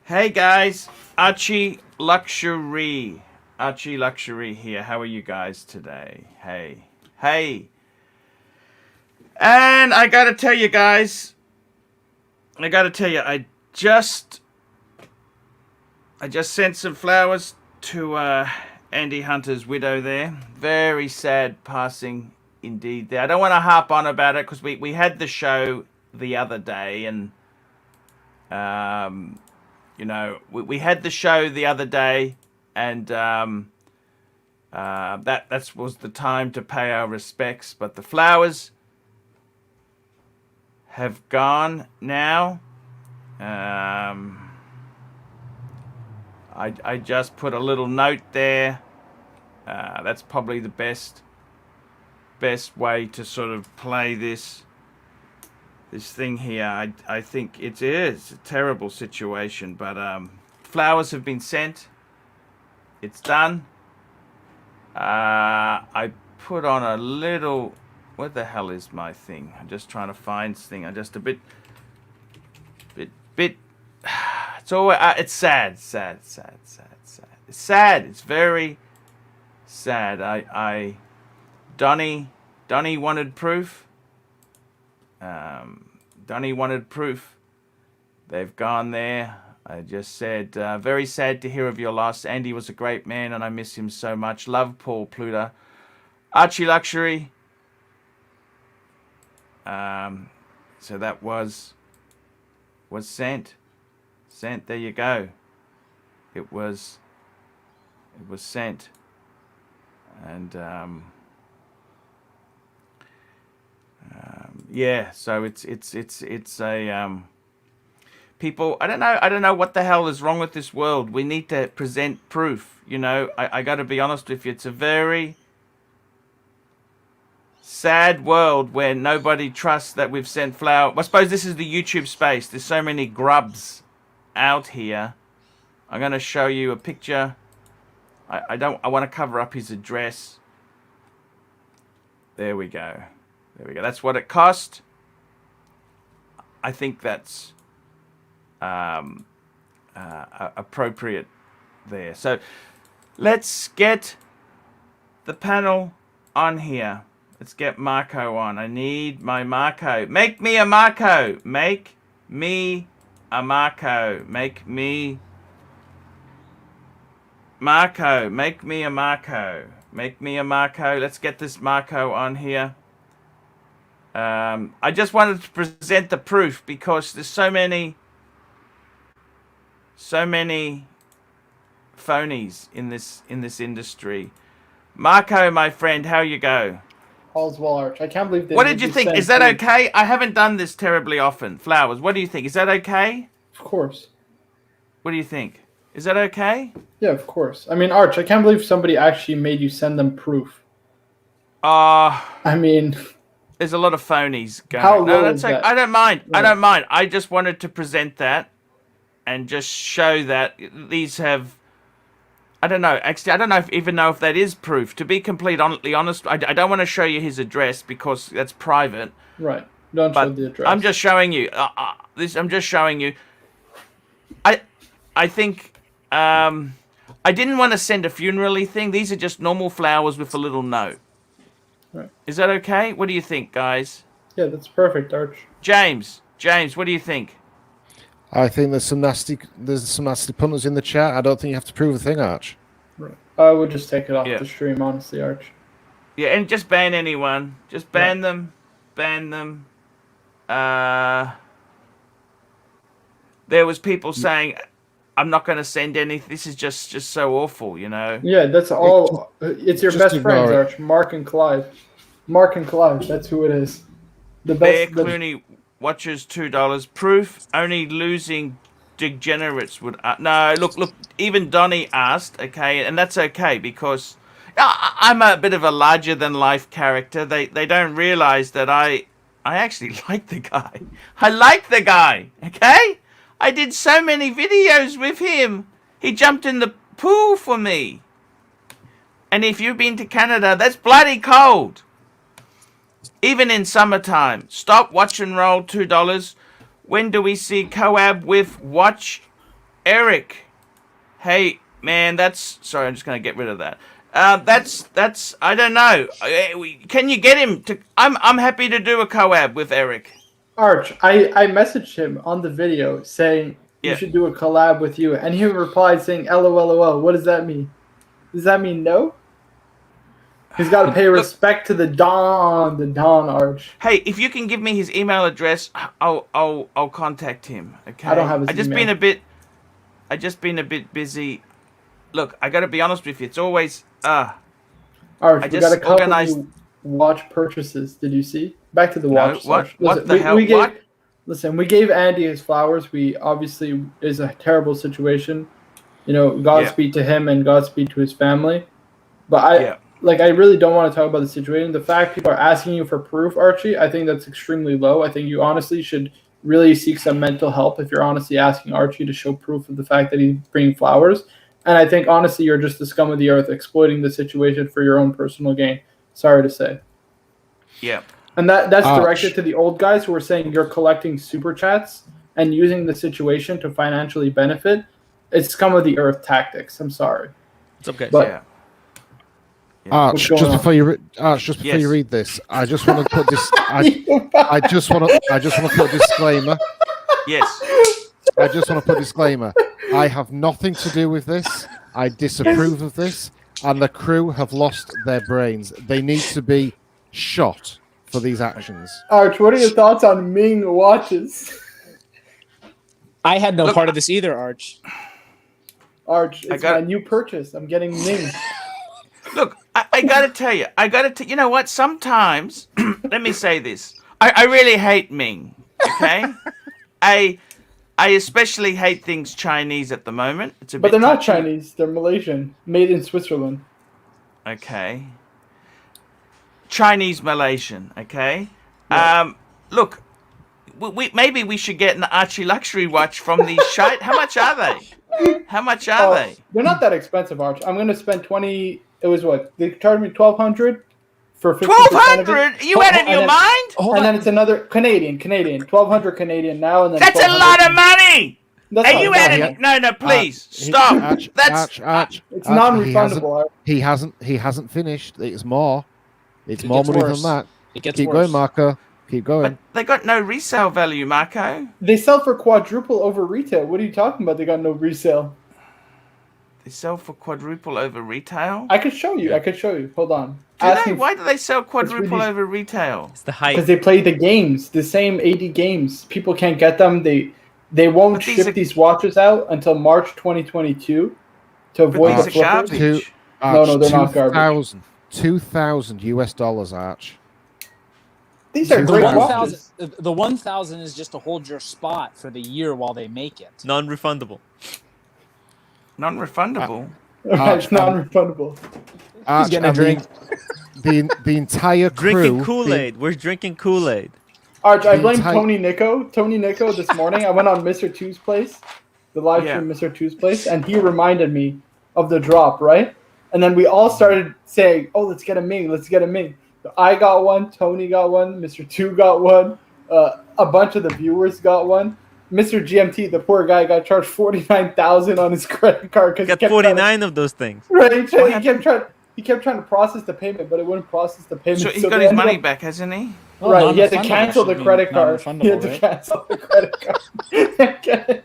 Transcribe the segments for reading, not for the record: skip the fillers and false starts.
Hey guys, ArchieLuxury. ArchieLuxury here. How are you guys today? Hey. And I gotta tell you guys, I just sent some flowers to Andy Hunter's widow there. Very sad passing indeed there. I don't want to harp on about it because we had the show the other day, and you know, we had the show the other day, and that was the time to pay our respects. But the flowers have gone now. I just put a little note there. That's probably the best way to sort of play this thing here. I think it is a terrible situation, but flowers have been sent. It's done. I put on a little. What the hell is my thing? I'm just trying to find this thing. I'm just a bit. It's always. It's sad. It's sad. It's very sad. Donnie wanted proof. Donnie wanted proof. They've gone there. I just said, very sad to hear of your loss. Andy was a great man, and I miss him so much. Love, Paul Pluta. ArchieLuxury. So that was sent. There you go. It was sent. And yeah, so it's a people. I don't know what the hell is wrong with this world. We need to present proof. You know, I got to be honest with you. It's a very sad world where nobody trusts that we've sent flower. I suppose this is the YouTube space. There's so many grubs out here. I'm going to show you a picture. I want to cover up his address. There we go. That's what it cost. I think that's appropriate there. So let's get the panel on here. Let's get Marco on. I need my Marco. Make me a Marco. Make me a Marco. Make me Marco. Make me a Marco. Make me a Marco. Let's get this Marco on here. I just wanted to present the proof because there's so many phonies in this industry. Marco, my friend, how you go? All's well, Arch. I can't believe they. What did you think? Is that okay? I haven't done this terribly often. Flowers, what do you think? Is that okay? Of course. What do you think? Is that okay? Yeah, of course. I mean, Arch, I can't believe somebody actually made you send them proof. I mean, there's a lot of phonies going. How low is that? I don't mind. Right. I don't mind. I just wanted to present that and just show that these have. I don't know. Actually, I don't even know if that is proof. To be completely honest, I don't want to show you his address because that's private. Right. Don't show the address. I'm just showing you. I'm just showing you. I think. I didn't want to send a funeral-y thing. These are just normal flowers with a little note. Right. Is that okay? What do you think, guys? Yeah, that's perfect, Arch. James, what do you think? I think there's some nasty punters in the chat. I don't think you have to prove a thing, Arch. Right. I would just take it off the stream, honestly, Arch. Yeah, and just ban anyone. Just ban them. Ban them. There was people saying, I'm not going to send anything. This is just so awful, you know? Yeah, that's all. It's your best friends, it. Arch. Mark and Clive. That's who it is. The Bear best. Clooney watches $2. Proof only losing degenerates would. No, look. Even Donnie asked, okay, and that's okay because I'm a bit of a larger than life character. They don't realize that I actually like the guy. I like the guy. Okay, I did so many videos with him. He jumped in the pool for me. And if you've been to Canada, that's bloody cold. Even in summertime. Stop, watch and roll, $2. When do we see collab with Watch Eric. Hey, man, that's... Sorry, I'm just going to get rid of that. That's... I don't know. Can you get him to... I'm happy to do a collab with Eric. Arch, I messaged him on the video saying you should do a collab with you, and he replied saying LOLOL. What does that mean? Does that mean no? He's got to pay respect to the Don Arch. Hey, if you can give me his email address, I'll contact him. Okay. I don't have his email. I just been a bit busy. Look, I got to be honest with you. It's always Arch, I we just got a couple organized new watch purchases. Did you see? Back to the watch. No, what? Listen, What the hell? What? Listen, we gave Andy his flowers. We obviously is a terrible situation. You know, Godspeed to him and Godspeed to his family. But I really don't want to talk about the situation. The fact people are asking you for proof, Archie, I think that's extremely low. I think you honestly should really seek some mental help if you're honestly asking Archie to show proof of the fact that he's bringing flowers. And I think honestly you're just the scum of the earth exploiting the situation for your own personal gain. Sorry to say. Yeah. And that's directed to the old guys who are saying you're collecting super chats and using the situation to financially benefit. It's scum of the earth tactics. I'm sorry. It's okay. But Arch, just before you read this, I just want to put this. I just want to put a disclaimer. Yes. I just want to put a disclaimer. I have nothing to do with this. I disapprove of this, and the crew have lost their brains. They need to be shot for these actions. Arch, what are your thoughts on Ming watches? I had no part of this either, Arch. Arch, it's my new purchase. I'm getting Ming. Look, I gotta tell you, you know what? Sometimes, let me say this. I really hate Ming, okay? I especially hate things Chinese at the moment. But they're not Chinese. They're Malaysian. Made in Switzerland. Okay. Chinese Malaysian, okay? Yeah. Look, maybe we should get an ArchieLuxury watch from these shite. How much are they? How much are they? They're not that expensive, Arch. I'm going to spend 20... It was what? They charged me $1,200 for 50%. $1,200? You out of your mind? And then it's another Canadian. $1,200 Canadian now, and then that's a lot of money. That's are you out of? No, please stop. Arch, it's non-refundable. He hasn't finished. It's more. It's more money than that. It gets Keep worse. going, Marco. Keep going. But they got no resale value, Marco. They sell for quadruple over retail. What are you talking about? They got no resale. They sell for quadruple over retail? I could show you. Hold on. Why do they sell quadruple over retail? It's the hype. Because they play the games, the same 80 games. People can't get them. They won't ship these watches out until March 2022 to avoid the flippers. No, they're not garbage. $2,000 Arch. These are great watches. The 1,000 is just to hold your spot for the year while they make it. Non-refundable. Non-refundable? It's non-refundable. Arch, getting a drink. The entire crew... Drinking Kool-Aid. We're drinking Kool-Aid. Arch, I blame Tony Nico. Tony Nico this morning, I went on Mr. Two's place, the live stream Mr. Two's place, and he reminded me of the drop, right? And then we all started saying, oh, let's get a Ming, let's get a Ming. So I got one, Tony got one, Mr. Two got one, a bunch of the viewers got one. Mr. GMT, the poor guy, got charged $49,000 on his credit card because he got 49 of those things. Right, he kept trying to process the payment, but it wouldn't process the payment. So he got his money back, hasn't he? Oh, right, he had to cancel the credit card. He had to cancel the credit card.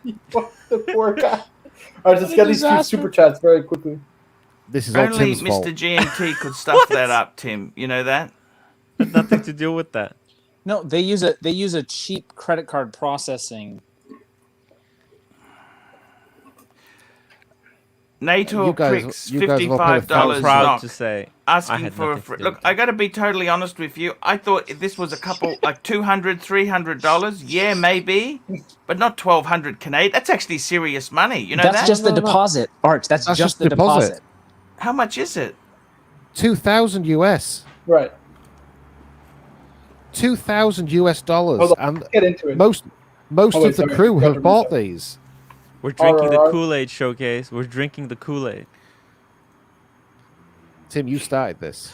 The poor guy. All right, let's get these two super chats very quickly. This is all only Tim's Mr. fault. GMT could stuff that up, Tim. You know that? Nothing to do with that. No, they use a cheap credit card processing. NATO pricks $55 I'm proud knock, to say asking for a free. Look, I got to be totally honest with you. I thought if this was a couple like $200, $300. Yeah, maybe, but not 1,200 Canadian. That's actually serious money. You know that's that? just the deposit, Arch. That's just the deposit. How much is it? $2,000 US. Right. $2,000 US. And get into it. Most of the crew have bought these. We're drinking the Kool-Aid showcase. We're drinking the Kool-Aid. Tim, you started this.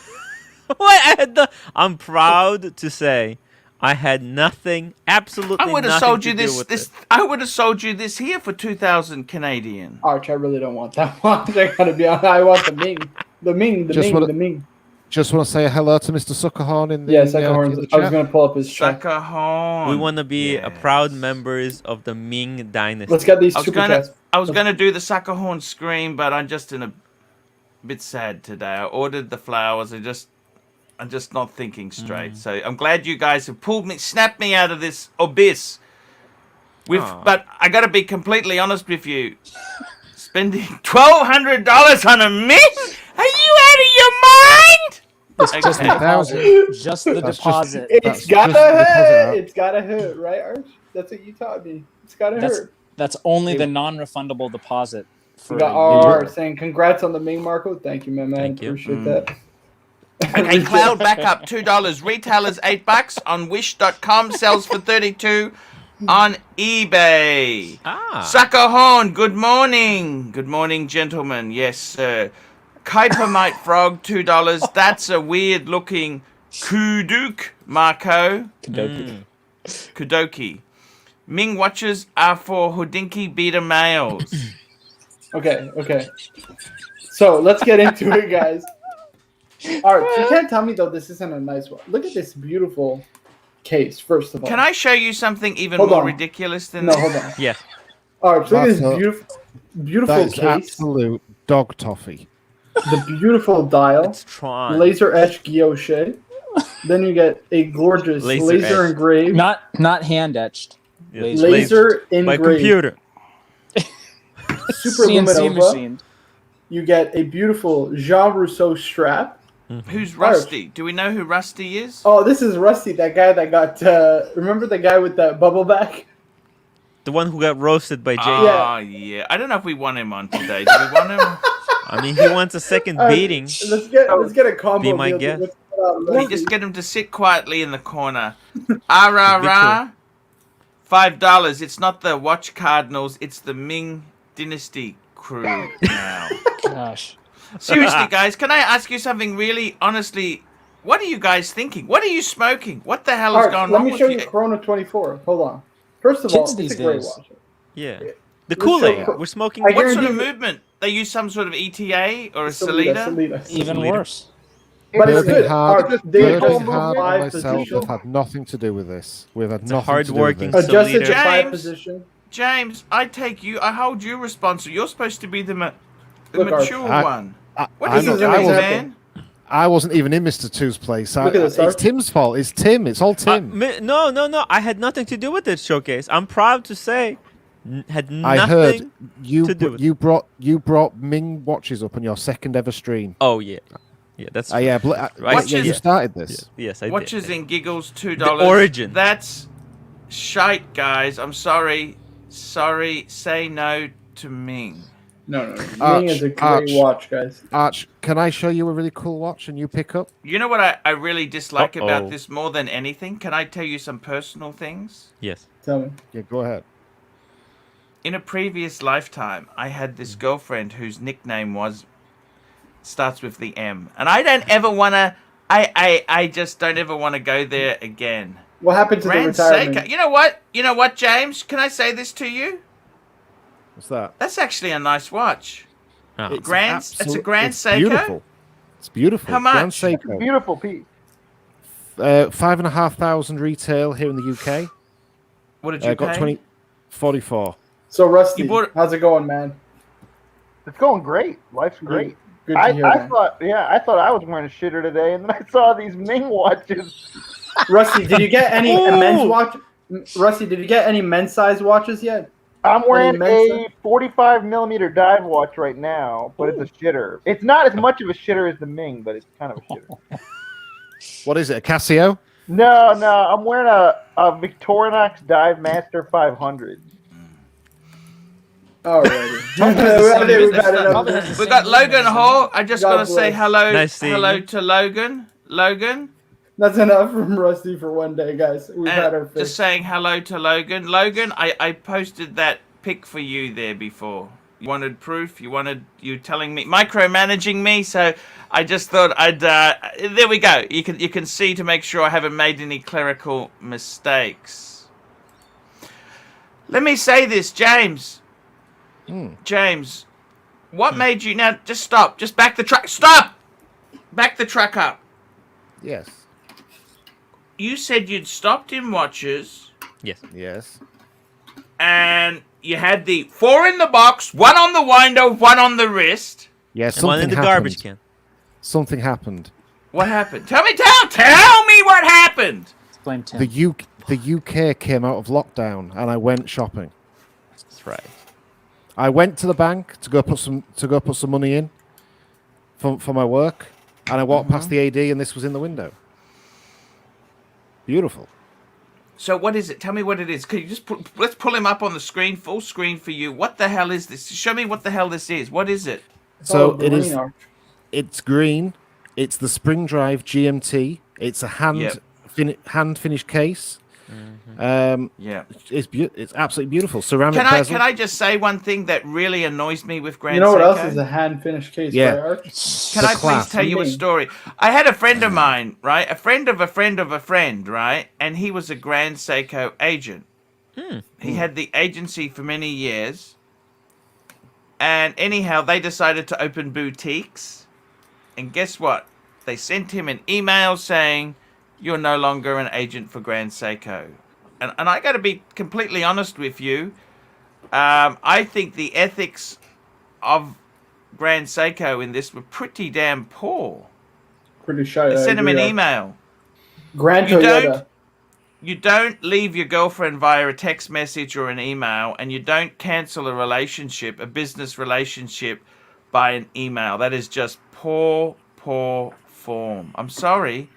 What? I'm proud to say I had nothing, absolutely I would have nothing sold to you do this. with This it. I would have sold you this here for 2,000 Canadian. Arch, I really don't want that watch. I gotta be honest. I want the Ming. The Ming. The Ming. Just want to say hello to Mr. Suckerhorn in the, Yeah, in Suckerhorn. the I was chat. gonna pull up his chat. Suckerhorn. We want to be a Yes. proud members of the Ming Dynasty. Let's get these I was super gonna, chats. I was gonna do the Suckerhorn scream, but I'm just in a bit sad today. I ordered the flowers. I'm just not thinking straight. So I'm glad you guys have snapped me out of this abyss. But I gotta be completely honest with you. Spending $1,200 on a mint? Are you out of your mind? Just the Okay. deposit. Just the That's deposit. It's That's gotta just the deposit hurt. out. It's gotta hurt, right, Arch? That's what you taught me. It's gotta hurt. That's only the non-refundable deposit. We For got a year. RR saying congrats on the Ming, Marco. Thank you, man. Thank you. Appreciate that. Okay, Cloud back up $2. Retailers $8 on Wish.com. Sells for $32 on eBay. Suckerhorn, good morning. Good morning, gentlemen. Yes, sir. Kuipermite Frog, $2. That's a weird looking Kuduk, Marco. Kudoki. Ming watches are for Hodinkee beta males. Okay. So let's get into it, guys. All right, you can't tell me though this isn't a nice one. Look at this beautiful case. First of all, Can I show you something even Hold more on. ridiculous than No, this? hold on. Yeah. All right, so look at this That's beautiful That is case. absolute dog toffee. The beautiful dial, It's Tron. laser etched guilloche. Then you get a gorgeous Laser laser etched. engraved, Not hand etched. Yes. laser By engraved, computer. super CNC luminova. machined. You get a beautiful Jean Rousseau strap. Who's Rusty? Do we know who Rusty is? Oh, this is Rusty, that guy that got. Remember the guy with that bubble back? The one who got roasted by Jay. Oh, yeah. I don't know if we want him on today. Do we want him? I mean, he wants a second All right, beating. Let's get a combo. Be my deal. guest. Let's put out We Rusty. just get him to sit quietly in the corner. RRR, $5. It's not the Watch Cardinals. It's the Ming Dynasty crew now. Gosh. Seriously, guys, can I ask you something really honestly? What are you guys thinking? What are you smoking? What the hell All is right, going let on me with show you? you Corona 24. Hold on. First of all, Kids it's these a great days. watch. Yeah. The Let's Kool-Aid. show- We're smoking. I What sort guarantee of you- movement? They use some sort of ETA or a Salida. Salida? Even Salida. worse. But it's Birthing good. Hard, Art, they Birthing hold Hard and five myself position. have had nothing to do with this. We've had It's a nothing to do with hard-working this. Adjusted to James. 5 position. James, I hold you responsible. You're supposed to be the Look, Art, mature I- one. What I'm are you not- doing, I wasn't- man? I wasn't even in Mr. Two's place. Look at this, It's Art. Tim's fault. It's Tim. It's all Tim. No. I had nothing to do with this showcase. I'm proud to say, had nothing. I heard you to do with you brought Ming watches up on your second ever stream. Oh yeah, that's Yeah, Watches- you started this. yes, I Watches did. in giggles, $2. The origin. That's shite, guys. I'm sorry. Sorry. Say no to Ming. No. Arch, Ming is a great Arch. watch, guys. Arch, can I show you a really cool watch and you pick up? You know what I really dislike Uh-oh. about this more than anything? Can I tell you some personal things? Yes. Tell me. Yeah, go ahead. In a previous lifetime, I had this girlfriend whose nickname starts with the M. And I don't ever want to, I just don't ever want to go there again. What happened to the Grand retirement? Seiko. You know what, James? Can I say this to you? What's that? That's actually a nice watch. Oh. It's It's a Grand it's Seiko? Beautiful. It's beautiful. How much? Grand Seiko. Beautiful piece. 5,500 retail here in the UK. What did you Got pay? 44. So Rusty, You bought- how's it going, man? It's going great. Life's great. Good to I hear. man. thought I was wearing a shitter today, and then I saw these Ming watches. Rusty, did you get any Ooh. men's watch? Rusty, did you get any men's size watches yet? I'm wearing Mensa? a 45 millimeter dive watch right now, but it's a shitter. It's not as much of a shitter as the Ming, but it's kind of a shitter. What is it? A Casio? No, I'm wearing a Victorinox Dive Master 500. Alrighty. Probably has the We same got Logan movements, Hall. I just God got to say bless. hello, Nice seeing hello you. to Logan. Logan. That's enough from Rusty for one day, guys. We've had our And fix. just saying hello to Logan. Logan, I posted that pic for you there before. You wanted proof. You telling me, micromanaging me. So I just thought I'd. There we go. You can see to make sure I haven't made any clerical mistakes. Let me say this, James. James, what made you now? Just stop. Just back the truck. Stop. Back the truck up. Yes. You said you'd stopped in watches. Yes. Yes. And you had the 4 in the box, 1 on the window, 1 on the wrist. Yes. And one in the garbage can. Something happened. What happened? Tell me what happened. Blame Tim. The UK came out of lockdown, and I went shopping. That's right. I went to the bank to go put some money in for my work, and I walked past the AD, and this was in the window. Beautiful. So what is it? Tell me what it is. Can you just let's pull him up on the screen, full screen for you. What the hell is this? Show me what the hell this is. What is it? So it is. It's green. It's the Spring Drive GMT. It's a hand finished case. Yeah. It's absolutely beautiful. Ceramic Can bezel. I just say one thing that really annoys me with Grand You know what Seiko? else is a hand finished case? Yeah. By Arch? Can I please tell you a story? I had a friend of mine, right? A friend of a friend of a friend, right? And he was a Grand Seiko agent. He had the agency for many years. And anyhow, they decided to open boutiques. And guess what? They sent him an email saying, "You're no longer an agent for Grand Seiko." And I got to be completely honest with you. I think the ethics of Grand Seiko in this were pretty damn poor. Pretty shy. They sent him an email. Grand You Toyota. You don't leave your girlfriend via a text message or an email, and you don't cancel a relationship, a business relationship, by an email. That is just poor form. I'm sorry.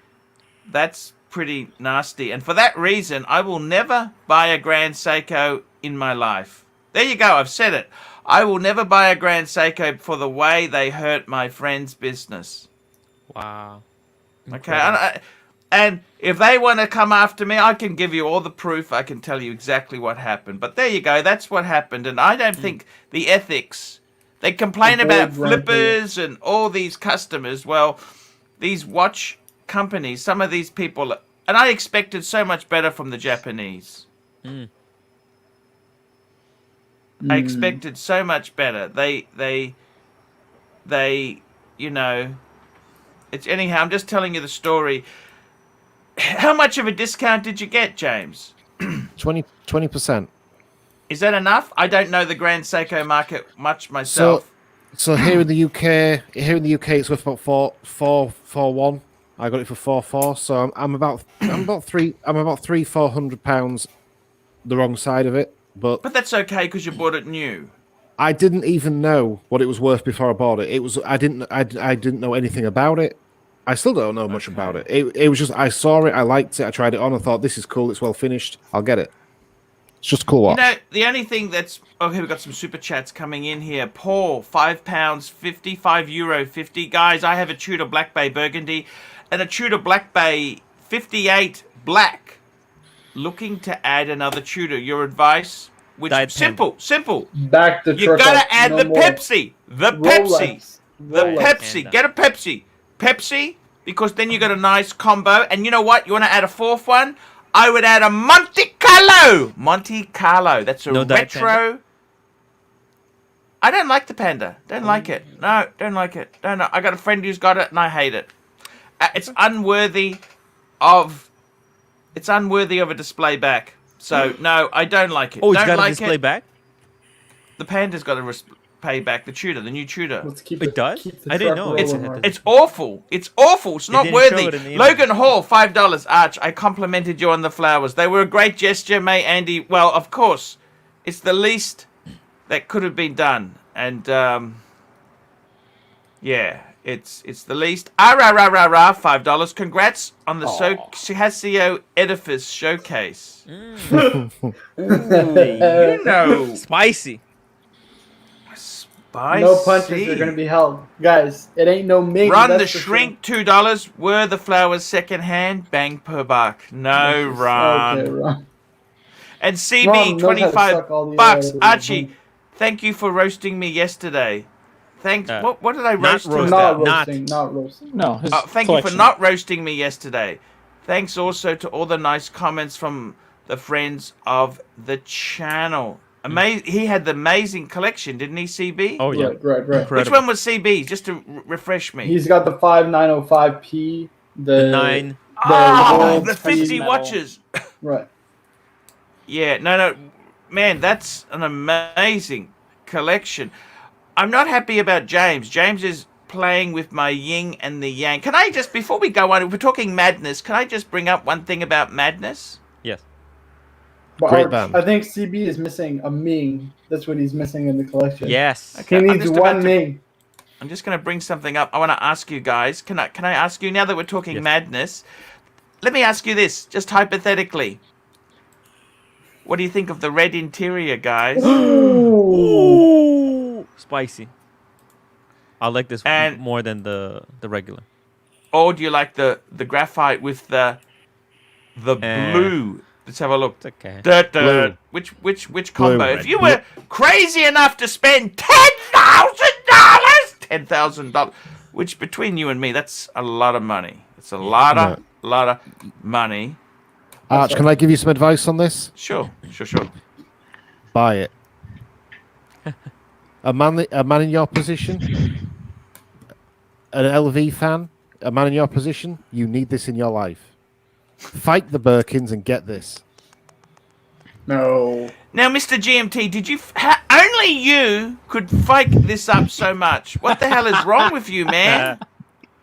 That's pretty nasty. And for that reason, I will never buy a Grand Seiko in my life. There you go. I've said it. I will never buy a Grand Seiko for the way they hurt my friend's business. Wow. Okay. And if they want to come after me, I can give you all the proof. I can tell you exactly what happened. But there you go. That's what happened. And I don't think the ethics... They complain about flippers and all these customers. Well, these watch companies, some of these people... And I expected so much better from the Japanese. I expected so much better. They, you know... It's anyhow, I'm just telling you the story. How much of a discount did you get, James? 20%. Is that enough? I don't know the Grand Seiko market much myself. So here in the UK, it's worth about 441. I got it for 4.4. So I'm about £300-400 the wrong side of it. But that's okay because you bought it new. I didn't even know what it was worth before I bought it. I didn't know anything about it. I still don't know much about it. It was just I saw it, I liked it, I tried it on, I thought this is cool, it's well finished, I'll get it. It's just a cool watch. You know, the only thing that's okay, we've got some super chats coming in here. Paul, £5.50, €5.50. Guys, I have a Tudor Black Bay Burgundy and a Tudor Black Bay 58 Black. Looking to add another Tudor. Your advice? Which simple. Back the You truck gotta up. add No the more. Pepsi. The Rolex. Pepsi. Get a Pepsi. Pepsi, because then you got a nice combo. And you know what? You want to add a fourth one? I would add a Monte Carlo. Monte Carlo. That's a retro. I don't like the Panda. Don't like it. No, don't like it. Don't know. I got a friend who's got it, and I hate it. It's unworthy of. It's unworthy of a display back. So no, I don't like it. Oh, it's don't got like a display it. back? The Panda's got to pay back the Tudor, the new Tudor. Let's keep It does? keep the I didn't truck know. rolling, It's- Mark. It's awful. It's awful. It's not didn't show worthy. it in the email. Logan Hall, $5. Arch, I complimented you on the flowers. They were a great gesture, mate, Andy. Well, of course, it's the least that could have been done. And, yeah, it's the least. $5. Congrats on the Casio Edifice showcase. Ooh, you know. Spicy. Spicy. No punches are gonna be held, guys. It ain't no Ming. Run that's the for shrink, $2. Were the flowers second hand? Bang per buck. No, sure. Ron. Okay, Ron. And Ron CB, knows how to 25 suck all the air bucks. out of the Archie, room. Thank you for roasting me yesterday. Thanks. What did I not roast? roast. Not Not. roasting. Not roasting. No, his Thank you for collection. not roasting me yesterday. Thanks also to all the nice comments from the friends of the channel. He had the amazing collection, didn't he, CB? Oh yeah. Right. Incredible. Which one was CB? Just to refresh me. He's got the 5905P. The 9. world the 50 metal. watches. Right. Yeah, no, man, that's an amazing collection. I'm not happy about James. James is playing with my yin and the yang. Can I just, before we go on, if we're talking madness, can I just bring up one thing about madness? Yes. But Great Arch, band. I think CB is missing a Ming. That's what he's missing in the collection. Yes. Okay, He I'm needs just about one to- Ming. I'm just going to bring something up. I want to ask you guys. Can I ask you, now that we're talking Yes. madness, let me ask you this, just hypothetically. What do you think of the red interior, guys? Ooh, spicy. I like this And- more than the regular. Or do you like the graphite with the blue? Let's have a look. It's okay. Blue. Which combo? red, If you were crazy enough to spend $10,000, which between you and me, that's a lot of money. It's a lot of money. Arch, can I give you some advice on this? Sure. Buy it. a man in your position, an LV fan, a man in your position, you need this in your life. Fight the Birkins and get this. No. Now, Mr. GMT, did you? Only you could fake this up so much. What the hell is wrong with you, man?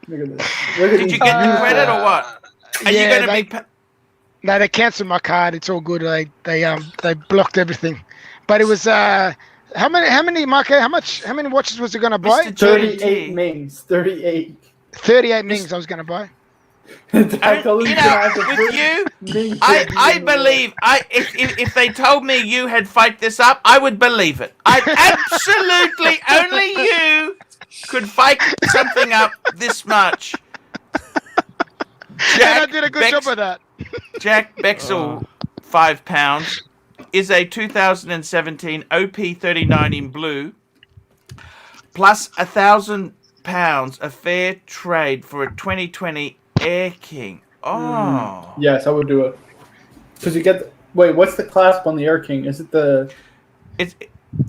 Look at this. Look at Did these you get the beautiful- credit or what? Are you going to be? No, they cancelled my card. It's all good. They blocked everything. But it was how many Marco? How many watches was it going to buy? Mr. 38 Mings. 38. 38 Mings I was going to buy. I told him You he's gonna have the know, with first you, Ming I in the believe. If they told me you had faked this up, I would believe it. I absolutely only you could fake something up this much. And I did a good job of that. Jack Bexel, £5, is a 2017 OP39 in blue, plus £1,000 a fair trade for a 2020 Air King. Oh, Yes, I would do it. Because you get. Wait, what's the clasp on the Air King? Is it the? it's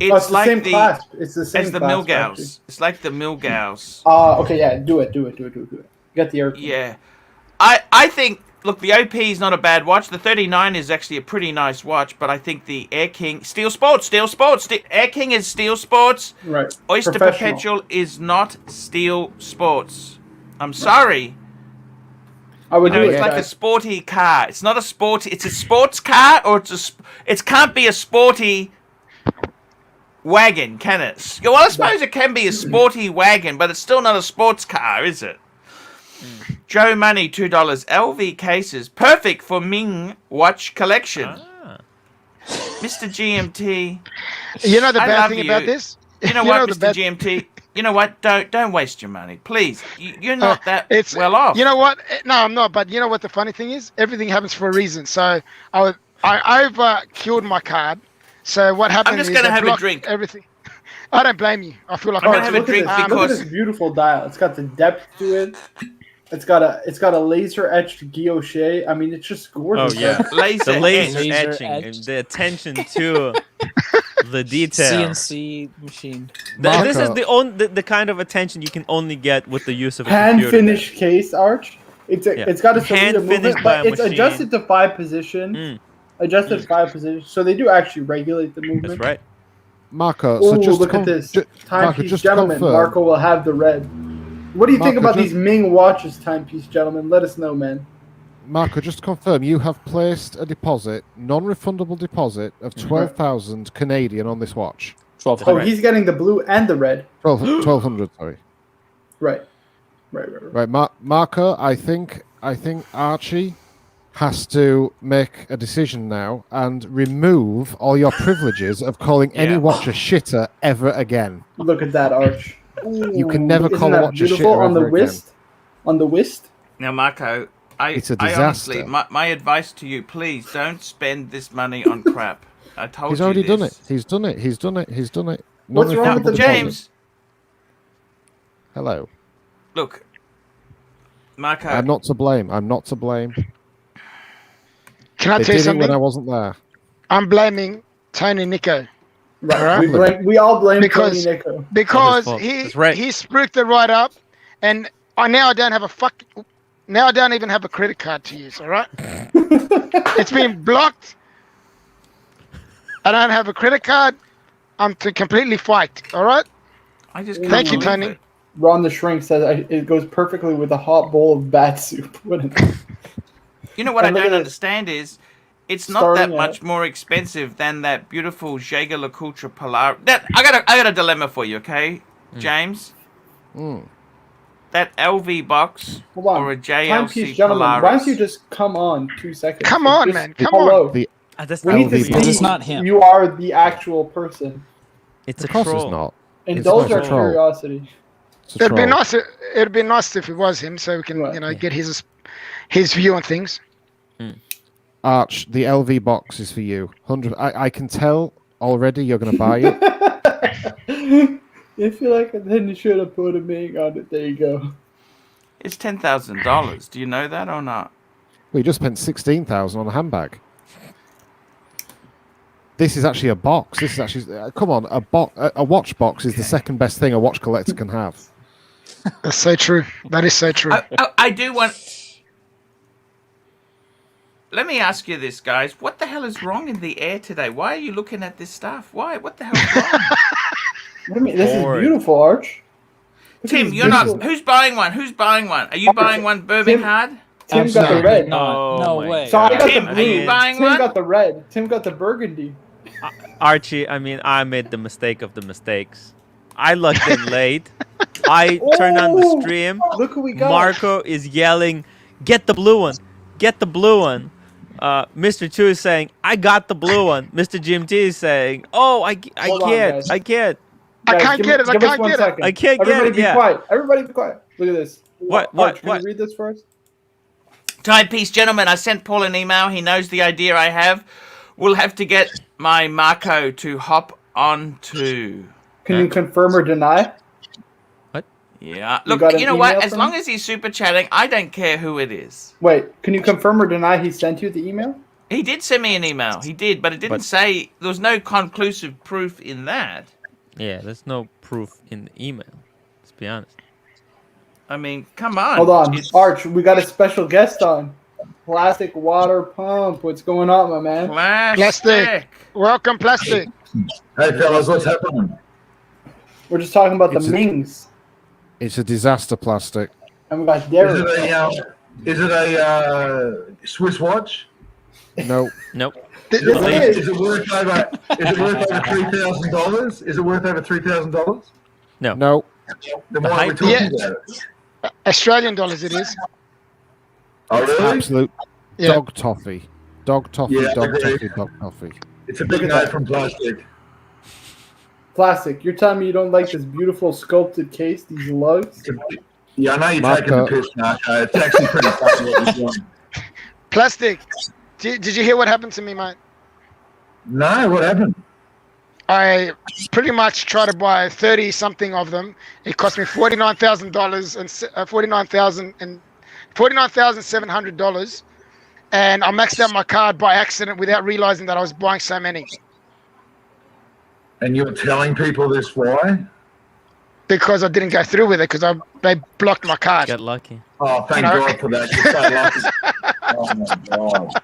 It's the like same the clasp. It's the same as the clasp, Milgauss. It's like the Milgauss. Okay, yeah, do it. Get the Air King. Yeah, I think. Look, the OP is not a bad watch. The 39 is actually a pretty nice watch, but I think the Air King, Steel Sports. Air King is Steel Sports. Right. Oyster Professional. Perpetual is not Steel Sports. I'm sorry. I would You know, do it's it. like a guys. sporty car. It's not a sporty. It's a sports car, or it can't be a sporty wagon, can it? Well, I suppose it can be a sporty wagon, but it's still not a sports car, is it? Joe Money, $2. LV cases, perfect for Ming watch collection. Mr. GMT, You know the I bad love thing you. about this? you know what, the Mr. bad- GMT? You know what? Don't waste your money, please. You're not that It's well off. You know what? No, I'm not. But you know what the funny thing is? Everything happens for a reason. So I've killed my card. So what happened? just is gonna they have a blocked drink. Everything. I don't blame you. I feel like I'm gonna I have do. a drink Look at because- this beautiful dial. It's got the depth to it. It's got a laser etched guilloche. I mean, it's just gorgeous. Oh yeah, Laser the laser Laser etching, etched. and the attention to the detail. CNC machine. This is Marco. the kind of attention you can only get with the use of a Hand computer. finished case, Arch. It's got a Hand Solita movement, finished by but a it's machine. adjusted to 5 position. Adjusted 5 position, so they do actually regulate the movement. That's right. Marco, Oh, so just look to at this Marco, timepiece, just to gentlemen. confirm, Marco will have the red. What do you think Marco, about just- these Ming watches, timepiece, gentlemen? Let us know, man. Marco, just to confirm, you have placed a deposit, non-refundable deposit of 12,000 Canadian on this watch. 1200. Oh, he's getting the blue and the red. 1,200, sorry. Right. Right, Marco, I think Archie has to make a decision now and remove all your privileges of calling any Yeah. watch a shitter ever again. Look at that, Arch. You can never Isn't call a that watch a beautiful shitter on the ever again. wrist? On the wrist? Now, Marco, It's a I honestly, disaster. my advice to you, please don't spend this money on crap. I told He's you already done it. this. He's done it. He's done it. He's done it. What's wrong with the James, Hello. look, Marco. I'm not to blame. I'm not to blame. Can I They tell you did it when something? I wasn't there. I'm blaming Tony Nico Right. We all blame Because- Tony Nico. because fault. he That's right. he spruiked it right up, and I don't have a fuck. Now I don't even have a credit card to use. All right, it's been blocked. I don't have a credit card. I'm completely fucked. All right. I just Thank can't you, believe Tony. it. Ron the Shrink says it goes perfectly with a hot bowl of bat soup. You know what I And look don't at it. understand is, it's not that Starting much at- more expensive than that beautiful ArchieLuxury Polar. That I got a dilemma for you, okay, James? Mm. That LV box Hold on. or a Timepiece, JLC gentlemen. Polaris. Why don't you just come on 2 seconds? Come on, Just man. Come hello. on. The That's We not need to LV see box. It's not him. you are the actual person. It's a Of course troll. it's not. Indulge not our a troll. curiosity. It's a It'd be troll. nice. It'd be nice if it was him, so we can Right. get his view on things. Arch, the LV box is for you. 100. I can tell already you're going to buy it. I feel like then you should have put a Ming on it. There you go. It's $10,000. Do you know that or not? We just spent 16,000 on a handbag. This is actually a box. This is actually come on, a watch box is the second best thing a watch collector can have. That's so true. That is so true. I do want. Let me ask you this, guys. What the hell is wrong in the air today? Why are you looking at this stuff? Why? What the hell is wrong? What do you mean? This is Boring. beautiful, Arch. Look at Tim, this you're not. beautiful- Who's buying one? Who's buying one? Are you buying one, Birmingham Hard? Tim got the Absolutely red. not. Oh No my way. So I got Tim, the are blue. you buying Tim one? got the red. Tim got the burgundy. Archie, I mean, I made the mistake of the mistakes. I logged in late. I turned on the Oh, stream. Look who we got. Marco is yelling, "Get the blue one! Get the blue one!" Mr. Chu is saying, "I got the blue one." Mr. Jim T is saying, "Oh, I Hold on, can't, guys. I can't." I Guys, can't give get me- it. I give us can't one get it. second. I can't get Everybody it, be yeah. quiet. Everybody be quiet. Look at this. What? Arch, can What? you read this first? Timepiece, gentlemen, I sent Paul an email. He knows the idea I have. We'll have to get my Marco to hop onto. Can you confirm or deny? Yeah. You Look, got an you know what? email As from long him? as he's super chatting, I don't care who it is. Wait, can you confirm or deny he sent you the email? He did send me an email. He did, but it didn't But- say there was no conclusive proof in that. Yeah, there's no proof in the email. Let's be honest. I mean, come on. Hold on. It's Arch, we got a special guest on. Plastic water pump. What's going on, my man? plastic. Welcome, plastic. Hey fellas, what's happening? We're just talking about It's the a- Mings. It's a disaster plastic. And we got Is Derek. it a Swiss watch? No, Nope. This is. Is it worth over $3,000? Is it worth over $3,000? no. Then why are we hype- talking Yeah. about it? Australian dollars it is. Oh really? Absolute Yeah. dog toffee. Dog toffee, Yeah, dog agree. toffee, dog toffee. It's a big Look at no that. from plastic. Plastic. You're telling me you don't like this beautiful sculpted case, these lugs? Yeah, I know you're Marco. taking the piss, Marco. It's actually pretty funny what you're doing. Plastic. Did you hear what happened to me, mate? No, what happened? I pretty much tried to buy 30 something of them. It cost me $49,000 and $49,700, and I maxed out my card by accident without realizing that I was buying so many. And you're telling people this why? Because I didn't go through with it because they blocked my card. Get lucky. Oh, thank You know- God for that. You're so lucky. Oh my God.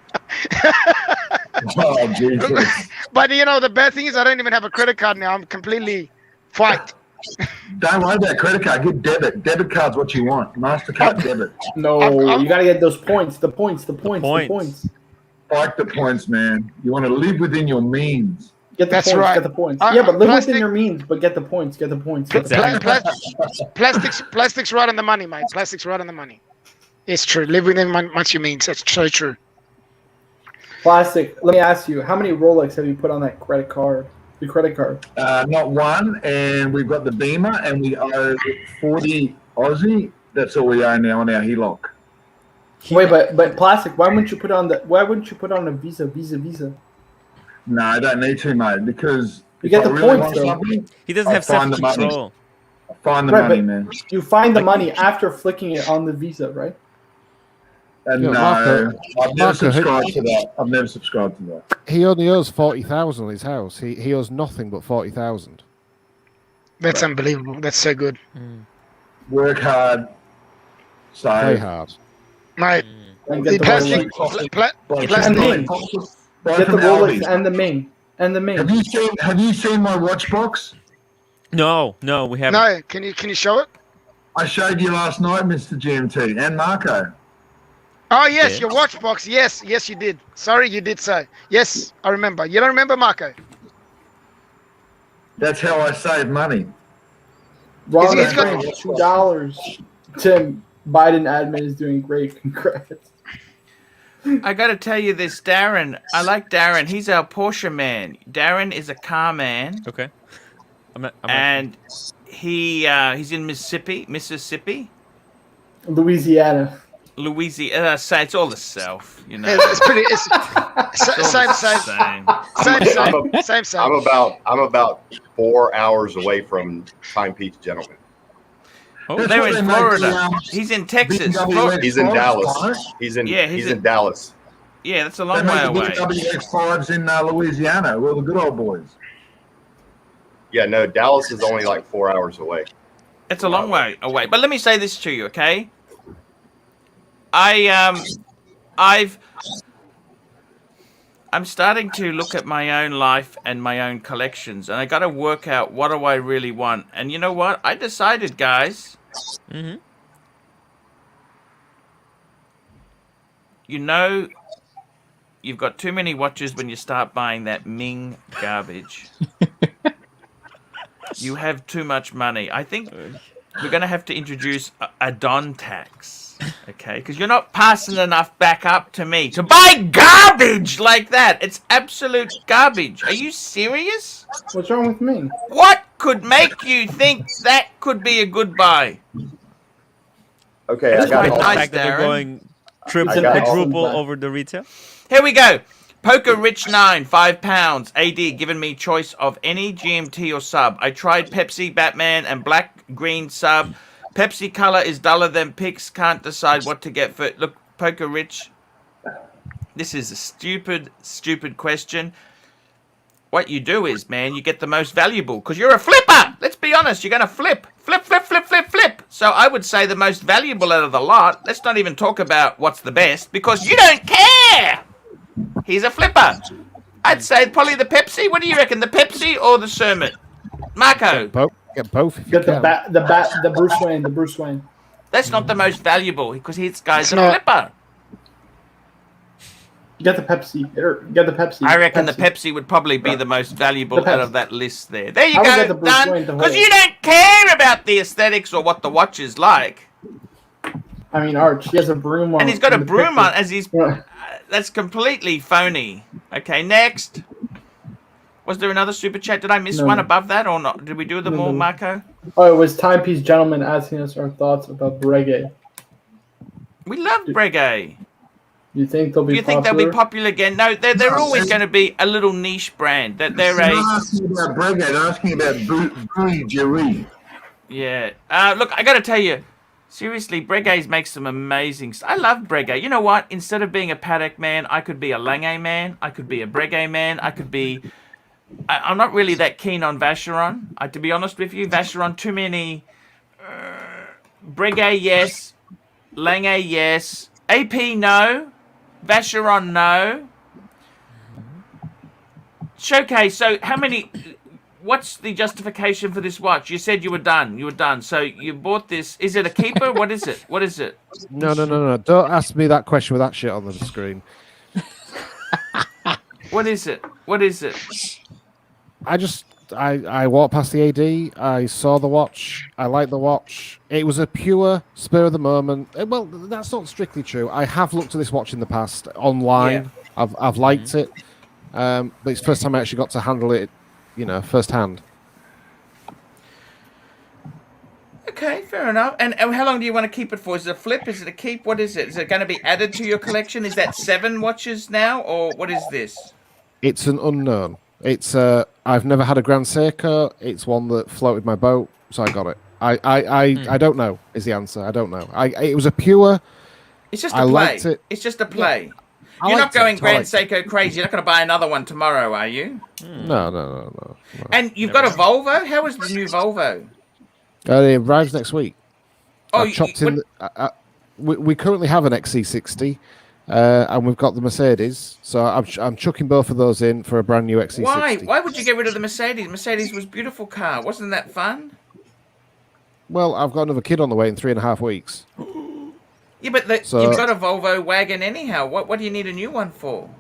Oh Jesus. But the bad thing is I don't even have a credit card now. I'm completely fucked. Don't worry about credit card. Get debit. Debit card's what you want. MasterCard debit. No, I'm- you gotta get those points. The points. points. Like the points, man. You want to live within your means. Get the That's points. right. Get the points. Uh, Yeah, but live plastic- within your means. But get the points. Get the points. Get the Exactly. Plastic's right on the money, mate. Plastic's right on the money. It's true. Live within much you means. That's so true. Plastic. Let me ask you, how many Rolex have you put on that credit card? The credit card. Not one, and we've got the Beamer, and we owe 40 Aussie. That's all we owe now on our HELOC. Wait, but plastic. Why wouldn't you put on a Visa? No, I don't need to, mate, because You if get I the really points, want though. something, He doesn't I'll have find the money. self-control. I'll find the Right, money, but man. you find the money after flicking it on the Visa, right? And Yeah, no, Marco- I've never Marco, subscribed to that. I've never subscribed to that. He only owes 40,000 on his house. He owes nothing but 40,000. That's unbelievable. That's so good, Work hard, Play save. hard. mate. And The get the plastic, Rolex. Buy plastic. And Ming. buy Get the from Rolex Aldi. and the Ming. And the Ming. Have you seen my watch box? No, we haven't. No, can you show it? I showed you last night, Mr. GMT and Marco. Oh yes, Yeah. your watch box. Yes, you did. Sorry, you did so. Yes, I remember. You don't remember, Marco? That's how I save money. Ron He's got- $2. Tim, Biden admin is doing great. Congrats. I got to tell you this, Darren. I like Darren. He's our Porsche man. Darren is a car man, Okay. and he's in Mississippi, Louisiana. Louisiana. So it's all the South, you know. It's pretty. It's It's all the same. I'm about 4 hours away from Timepiece Gentleman. Oh, That's They're what in they make Florida. the, He's in Texas. BMW He's in X5s, Dallas. right? He's in Yeah, he's in Dallas. Yeah, that's a They long way make the away. BMW X5s in Louisiana. We're the good old boys. Yeah, no, Dallas is only like 4 hours away. It's a long way away. But let me say this to you, okay? I'm starting to look at my own life and my own collections, and I got to work out what do I really want. And you know what? I decided, guys. Mm-hmm. You know, you've got too many watches when you start buying that Ming garbage. You have too much money. I think we're going to have to introduce a Don tax, okay? Because you're not passing enough back up to me to buy garbage like that. It's absolute garbage. Are you serious? What's wrong with me? What could make you think that could be a good buy? Okay, That's I got quite all, nice. The fact that they're Darren. going triple, I got all- quadruple over the retail. Here we go. Poker Rich 9, £5. AD given me choice of any GMT or sub. I tried Pepsi, Batman, and black green sub. Pepsi color is duller than Pix. Can't decide what to get for. Look, Poker Rich. This is a stupid question. What you do is, man, you get the most valuable because you're a flipper. Let's be honest. You're going to flip. So I would say the most valuable out of the lot. Let's not even talk about what's the best because you don't care. He's a flipper. I'd say probably the Pepsi. What do you reckon? The Pepsi or the Sermon? Marco. Get both if you Get can. the Bruce Wayne. That's not the most valuable because this guy's a not. flipper. Get the Pepsi. Get the Pepsi. I reckon the Pepsi would probably be the most valuable The out Pepsi. of that list there. There you I would get go, the Bruce Wayne done. to Because hold. you don't care about the aesthetics or what the watch is like. I mean, Arch. He has a broom on. And he's got a in the broom picture. on as he's... Yeah. That's completely phony. Okay, next. Was there another super chat? Did I miss No. one above that or not? Did we do them No, all, no. Marco? Oh, it was Timepiece Gentleman asking us our thoughts about Breguet. We love Breguet. You think they'll be Do you think popular? they'll be popular again? No, they're always going to be a little niche brand. That they're They're a... not asking about Breguet, they're asking about Bouillerie. Yeah. Look, I got to tell you, seriously, Breguet makes some amazing stuff. I love Breguet. You know what? Instead of being a Patek man, I could be a Lange man. I could be a Breguet man. I could be... I'm not really that keen on Vacheron. To be honest with you, Vacheron, too many... Breguet, yes. Lange, yes. AP, no. Vacheron, no. Showcase, so how many... What's the justification for this watch? You said you were done. You were done. So you bought this. Is it a keeper? What is it? What is it? No. Don't ask me that question with that shit on the screen. What is it? What is it? I walked past the AD. I saw the watch. I liked the watch. It was a pure spur of the moment. Well, that's not strictly true. I have looked at this watch in the past online. Yeah. I've liked it, but it's the first time I actually got to handle it, firsthand. Okay, fair enough. And how long do you want to keep it for? Is it a flip? Is it a keep? What is it? Is it going to be added to your collection? Is that 7 watches now, or what is this? It's an unknown. It's I've never had a Grand Seiko. It's one that floated my boat, so I got it. I don't know is the answer. I don't know. It was a pure. It's just I a play. liked it. It's just a play. I You're not liked it. going I Grand liked it. Seiko crazy. You're not going to buy another one tomorrow, are you? No. And you've got a Volvo? How is the new Volvo? It arrives next week. Oh, I've chopped in. We currently have an XC60, and we've got the Mercedes. So I'm chucking both of those in for a brand new XC60. Why? Why would you get rid of the Mercedes? Mercedes was a beautiful car. Wasn't that fun? Well, I've got another kid on the way in 3.5 weeks. Yeah, but you've got a Volvo wagon anyhow. What do you need a new one for?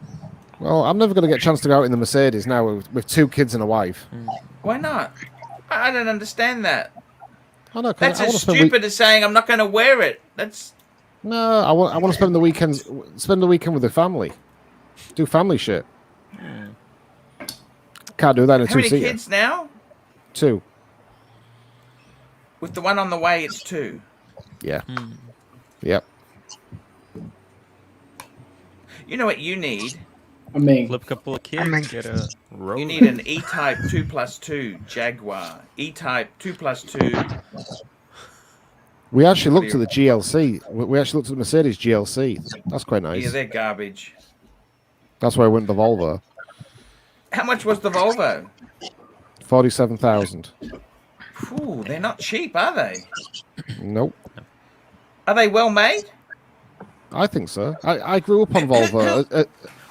Well, I'm never going to get a chance to go out in the Mercedes now with 2 kids and a wife. Why not? I don't understand that. I know, That's as stupid as saying I'm not going to wear it. That's no. I want to spend the weekend with the family. Do family shit. Can't do that in a 2-seater. How many kids now? 2. With the one on the way, it's 2. Yeah. Yep. You know what you need? I mean, Flip a couple of kids. Get a Rolex. You need an E-Type 2+2 Jaguar. E-Type 2+2. We actually looked at the GLC. We actually looked at the Mercedes GLC. That's quite nice. Yeah, they're garbage. That's why I went with the Volvo. How much was the Volvo? 47,000. Ooh, they're not cheap, are they? Nope. Are they well made? I think so. I grew up on Volvo.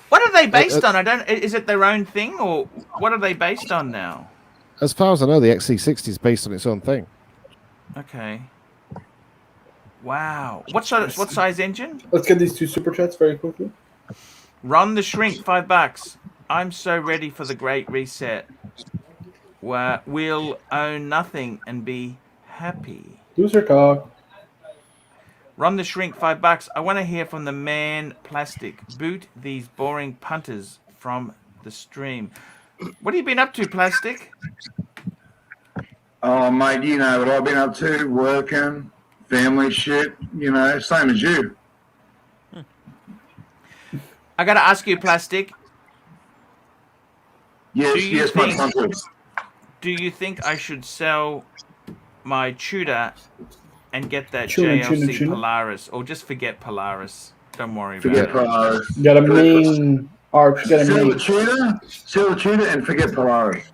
What are they based on? Is it their own thing, or what are they based on now? As far as I know, the XC60 is based on its own thing. Okay. Wow. What size engine? Let's get these 2 super chats very quickly. Ron the Shrink, $5. I'm so ready for the great reset. Where we'll own nothing and be happy. Loser cock. Ron the Shrink, $5. I want to hear from the man Plastic. Boot these boring punters from the stream. What have you been up to, Plastic? Oh, mate, you know what I've been up to, working, family shit, same as you. I got to ask you, Plastic. Yes, my uncle. Do you think I should sell my Tudor and get that Tuna. JLC Polaris, or just forget Polaris? Don't worry about Forget it. Polaris. You got a mean Arch. Got a Sell mean. the Tudor and forget Polaris.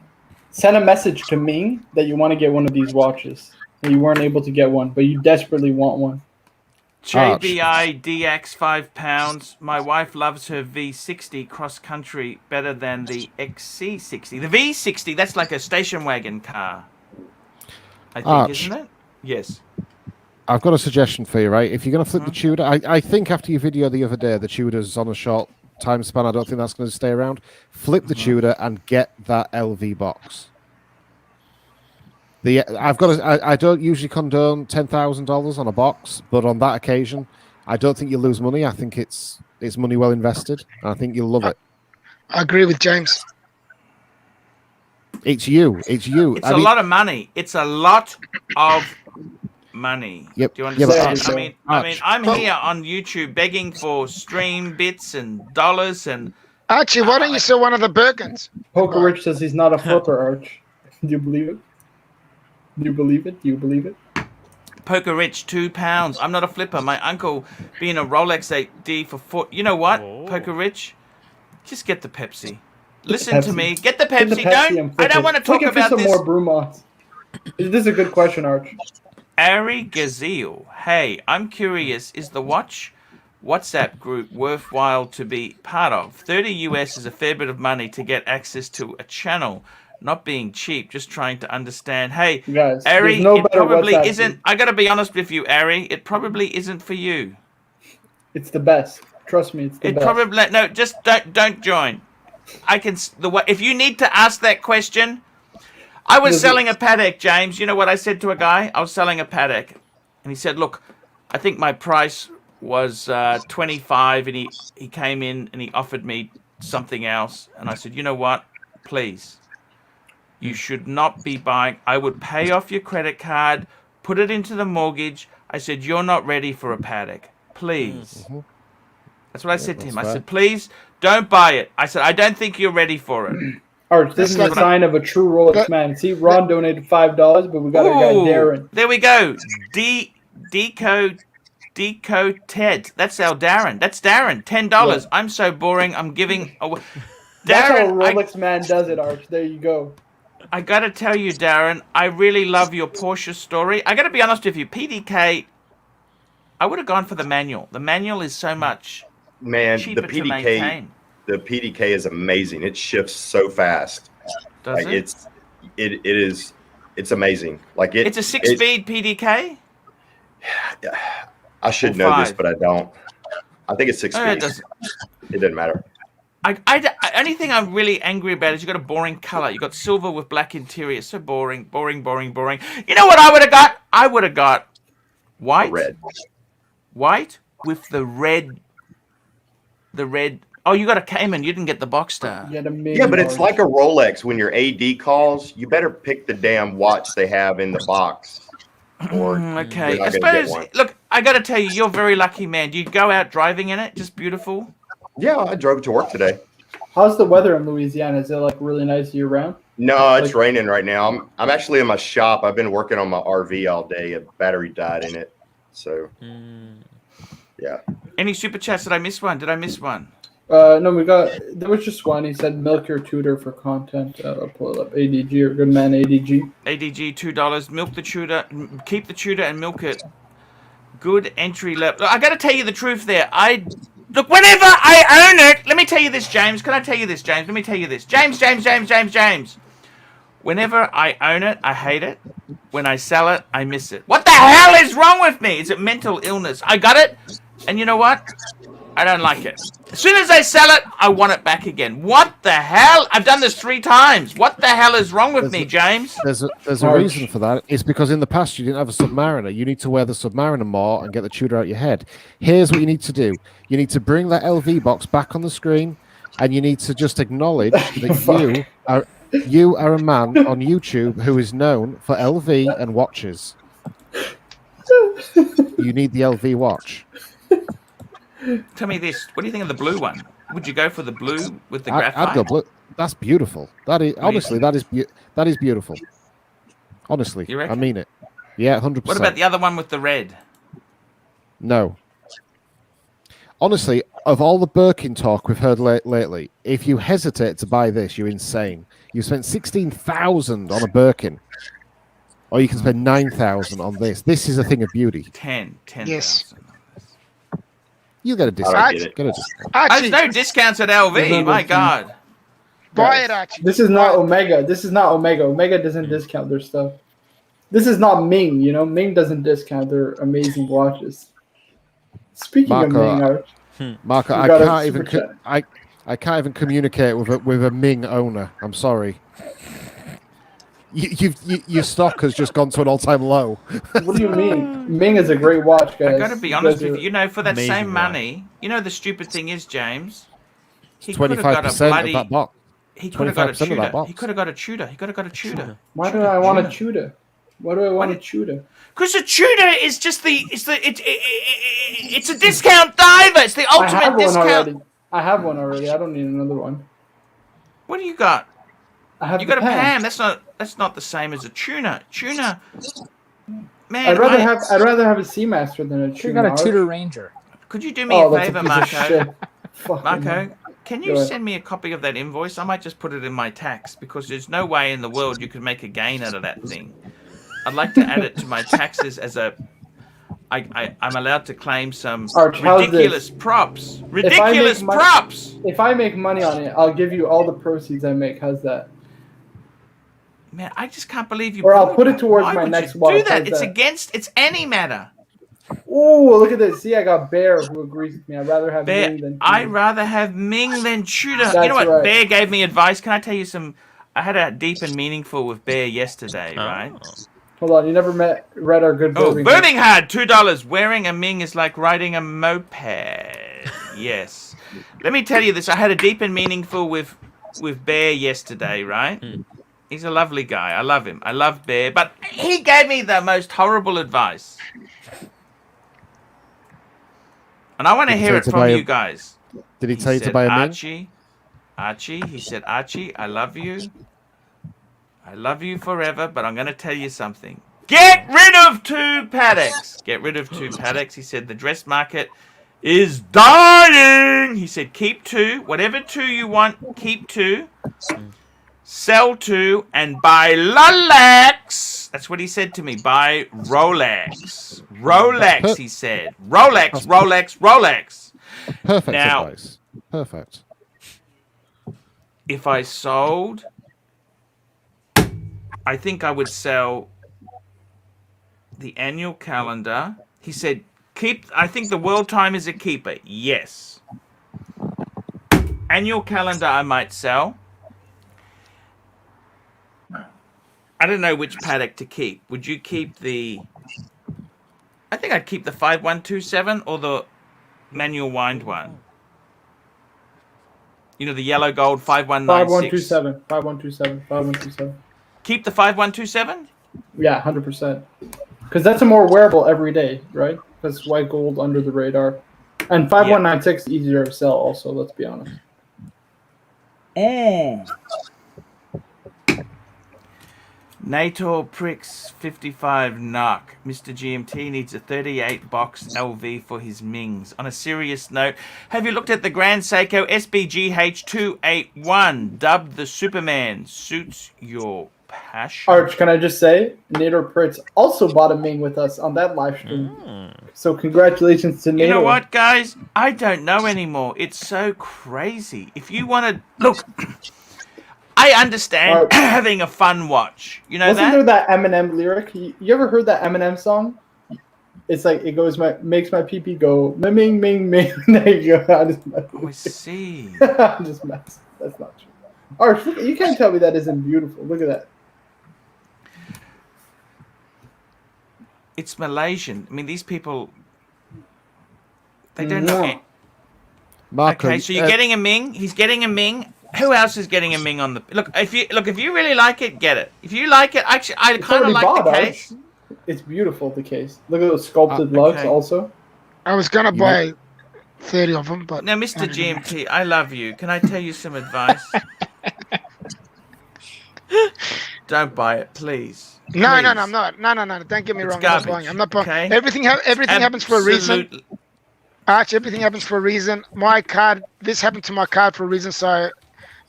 Send a message to Ming that you want to get one of these watches. And you weren't able to get one, but you desperately want one. JBI DX £5. My wife loves her V60 cross country better than the XC60. The V60, that's like a station wagon car. I think, isn't it? Yes. I've got a suggestion for you, right? If you're going to flip the Tudor, I think after your video the other day, the Tudor's on a short time span. I don't think that's going to stay around. Flip the Tudor and get that LV box. I don't usually condone $10,000 on a box, but on that occasion, I don't think you'll lose money. I think it's money well invested, and I think you'll love it. I agree with James. It's you. It's you. It's a lot of money. It's a lot of money. Yep. Do you understand? Yeah, I mean, I'm here on YouTube begging for stream bits and dollars and. Archie, why don't you sell one of the Birkins? Poker Rich says he's not a flipper, Arch. Do you believe it? Do you believe it? Do you believe it? Poker Rich, £2. I'm not a flipper. My uncle being a Rolex 8D for 4. You know what? Poker Rich, just get the Pepsi. Listen to me. Get the Pepsi. I don't want to talk about some this. more Brumont. This is a good question, Arch. Ari Gazelle. Hey, I'm curious. Is the watch WhatsApp group worthwhile to be part of? 30 US is a fair bit of money to get access to a channel. Not being cheap, just trying to understand. Hey, guys, Ari, it probably WhatsApp isn't. group. I got to be honest with you, Ari. It probably isn't for you. It's the best. Trust me, it's the best. Probably no. Just don't join. I can. If you need to ask that question, I was selling a Patek, James. You know what I said to a guy? I was selling a Patek, and he said, "Look, I think my price was 25," and he came in and he offered me something else, and I said, "You know what? Please." You should not be buying. I would pay off your credit card, put it into the mortgage. I said, you're not ready for a Patek. Please. That's what I said to him. I said, please Don't buy it. I said, I don't think you're ready for it. Arch, this is a sign of a true Rolex man. See, Ron donated $5, but we got our guy Darren. There we go. Deco Ted. That's our Darren. That's Darren. $10. Yeah. I'm so boring. I'm giving away. That's how a Darren, Rolex man does it, Arch. There you go. I gotta tell you, Darren, I really love your Porsche story. I gotta be honest with you, PDK, I would have gone for the manual. The manual is so much cheaper to maintain. The PDK is amazing. It shifts so fast. Does it? It's amazing. Like it's a 6-speed PDK? I should know this, but I don't. I think it's 6 speed. It doesn't matter. Only thing I'm really angry about is you got a boring color. You got silver with black interior. So boring, boring, boring, boring. You know what I would have got? I would have got white. Red. White with the red. Oh, you got a Cayman. You didn't get the Boxster. Yeah, but it's like a Rolex. When your AD calls, you better pick the damn watch they have in the box. Okay. I suppose. Look, I got to tell you, you're a very lucky man. Do you go out driving in it? Just beautiful. Yeah, I drove it to work today. How's the weather in Louisiana? Is it like really nice year round? No, it's raining right now. I'm actually in my shop. I've been working on my RV all day. A battery died in it. So, yeah. Any super chats? Did I miss one? No, there was just one. He said, milk your tutor for content. I'll pull it up. ADG or good man ADG. ADG, $2. Milk the tutor. Keep the tutor and milk it. Good entry level. I got to tell you the truth there. Look, whenever I own it, let me tell you this, James. Can I tell you this, James? Let me tell you this. James. Whenever I own it, I hate it. When I sell it, I miss it. What the hell is wrong with me? Is it mental illness? I got it, and you know what? I don't like it. As soon as I sell it, I want it back again. What the hell? I've done this 3 times. What the hell is wrong with me, James? There's a reason for that. It's because in the past you didn't have a Submariner. You need to wear the Submariner more and get the Tudor out your head. Here's what you need to do. You need to bring that LV box back on the screen, and you need to just acknowledge that you are a man on YouTube who is known for LV and watches. You need the LV watch. Tell me this. What do you think of the blue one? Would you go for the blue with the graphite? I'd go blue. That's beautiful. That is honestly, that is beautiful. Honestly, You reckon? I mean it. Yeah, 100%. What about the other one with the red? No. Honestly, of all the Birkin talk we've heard lately, if you hesitate to buy this, you're insane. You spent 16,000 on a Birkin, or you can spend 9,000 on this. This is a thing of beauty. 10,000. Yes. You get a discount. There's no discounts at LV. My God. Buy it, Archie. This is not Omega. Omega doesn't discount their stuff. This is not Ming. You know, Ming doesn't discount their amazing watches. Speaking of Ming, Arch, Marco, I can't even communicate with a Ming owner. I'm sorry. Your stock has just gone to an all-time low. What do you mean? Ming is a great watch, guys. I gotta be honest with you. You know, for that same money, you know the stupid thing is, James. He 25% of that box. He could have got a Tudor. He could have got a Tudor. Why do I want a Tudor? Why do I want a Tudor? Because a Tudor is just it's a discount diver. It's the ultimate discount. I have one already. I don't need another one. What do you got? You got a Pam. That's not the same as a Tuna. Man, I'd rather have a Seamaster than a Tuna. You got a Tudor Ranger. Could you do me a favor, Marco? Marco, can you send me a copy of that invoice? I might just put it in my tax because there's no way in the world you could make a gain out of that thing. I'd like to add it to my taxes as a. I'm allowed to claim some ridiculous props. Ridiculous props. If I make money on it, I'll give you all the proceeds I make. How's that? Man, I just can't believe you. Or I'll put it towards my next watch. Do that. It's any matter. Oh, look at this. See, I got Bear who agrees with me. I'd rather have Ming than Tudor. I'd rather have Ming than Tudor. That's you know what? right. Bear gave me advice. Can I tell you some? I had a deep and meaningful with Bear yesterday, right? Hold on, you never read our good Birmingham. Birmingham, $2. Wearing a Ming is like riding a moped. Yes. Let me tell you this. I had a deep and meaningful with Bear yesterday, right? He's a lovely guy. I love him. I love Bear. But he gave me the most horrible advice. And I want to hear it from you guys. Did he tell you to buy a Ming? Archie, he said, Archie, I love you. I love you forever, but I'm going to tell you something. Get rid of 2 paddocks. Get rid of 2 paddocks. He said the dress market is dying. He said keep 2. Whatever 2 you want, keep 2. Sell 2 and buy Rolex. That's what he said to me. Buy Rolex. Rolex, he said. Rolex, Rolex, Rolex. Perfect now, advice. Perfect. If I sold, I think I would sell the annual calendar. He said, I think the world time is a keeper. Yes. Annual calendar I might sell. I don't know which paddock to keep. Would you keep I think I'd keep the 5127 or the manual wind one. You know, the yellow gold 5196. 5127. 5127. 5127. Keep the 5127? Yeah, 100%. Because that's a more wearable every day, right? Because white gold under the radar. And 5196 is easier to sell also, let's be honest. NATO Pricks 55 knock. Mr. GMT needs a 38 box LV for his Mings. On a serious note, have you looked at the Grand Seiko SBGH281, dubbed the Superman? Suits your passion. Arch, can I just say, Nader Pritz also bought a Ming with us on that live stream. So congratulations to Nader. You know what, guys? I don't know anymore. It's so crazy. If you want to look, I understand having a fun watch. You know Wasn't there that Eminem lyric? You ever heard that Eminem song? It's like it goes makes my pee go ming ming ming. There you go. I see. I'm just messing. That's not true. Arch, look, you can't tell me that isn't beautiful. Look at that. It's Malaysian. I mean, these people, they don't know it. Marco, Okay, so you're getting a Ming. He's getting a Ming. Who else is getting a Ming on the look? If you really like it, get it. If you like it, actually, I kind of like the case. It's beautiful, the case. Look at those sculpted lugs also. I was gonna buy 30 of them, but now, Mr. GMT, I love you. Can I tell you some advice? Don't buy it, please. No, Please. no, I'm not. No. Don't get me wrong. Garbage, I'm not buying. okay? Everything happens for a reason. Arch, everything happens for a reason. My card, this happened to my card for a reason, so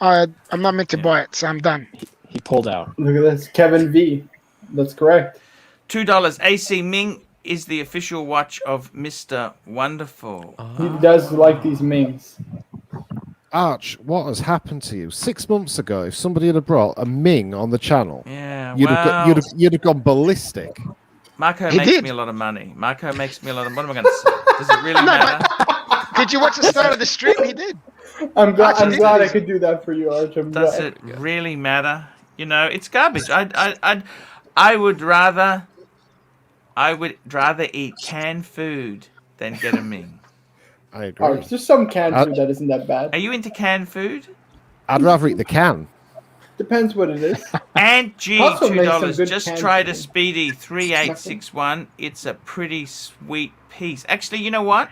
I'm not meant to buy it, so I'm done. He pulled out. Look at this, Kevin V. That's correct. $2. AC Ming is the official watch of Mr. Wonderful. He does like these Mings. Arch, what has happened to you? 6 months ago, if somebody had brought a Ming on the channel, you'd have gone ballistic. Marco makes me a lot of money. What am I going to say? Does it really matter? Did you watch the start of the stream? He did. I'm glad I could do that for you, Arch. Does it really matter? You know, it's garbage. I would rather eat canned food than get a Ming. I agree. Arch, there's some canned food that isn't that bad. Are you into canned food? I'd rather eat the can. Depends what it is. And G, Also makes some $2. good Just canned tried a food. Speedy 3861. It's a pretty sweet piece. Actually, you know what?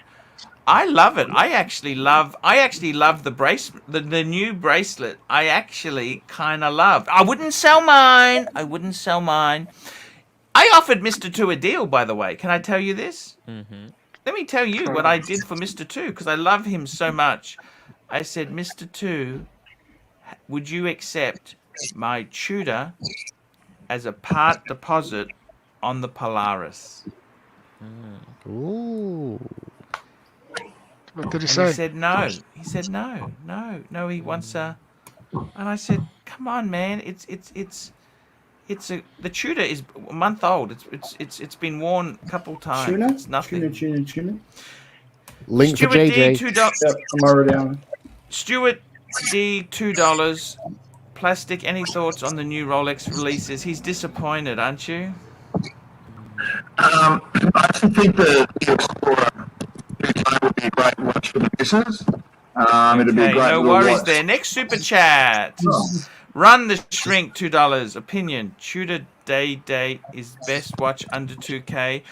I love it. I actually love the bracelet, the new bracelet. I actually kind of love. I wouldn't sell mine. I offered Mr. 2 a deal, by the way. Can I tell you this? Mm-hmm. Let me tell you what I did for Mr. 2, because I love him so much. I said, Mr. 2, would you accept my Tudor as a part deposit on the Polaris? Ooh. What did he And say? he said no. He said no. He wants a. And I said, come on, man. The Tudor is a month old. It's been worn a couple times. Tuna? It's nothing. Tuna. Link for Stuart D, JJ. $2. Yep, I'm already on. Stuart D, $2. Plastic. Any thoughts on the new Rolex releases? He's disappointed, aren't you? I actually think the Explorer would be a great watch for the business. It'd be a Okay, great no little worries watch. there. Next super chat. Run the Shrink, $2. Opinion. Tudor Day is best watch under 2K.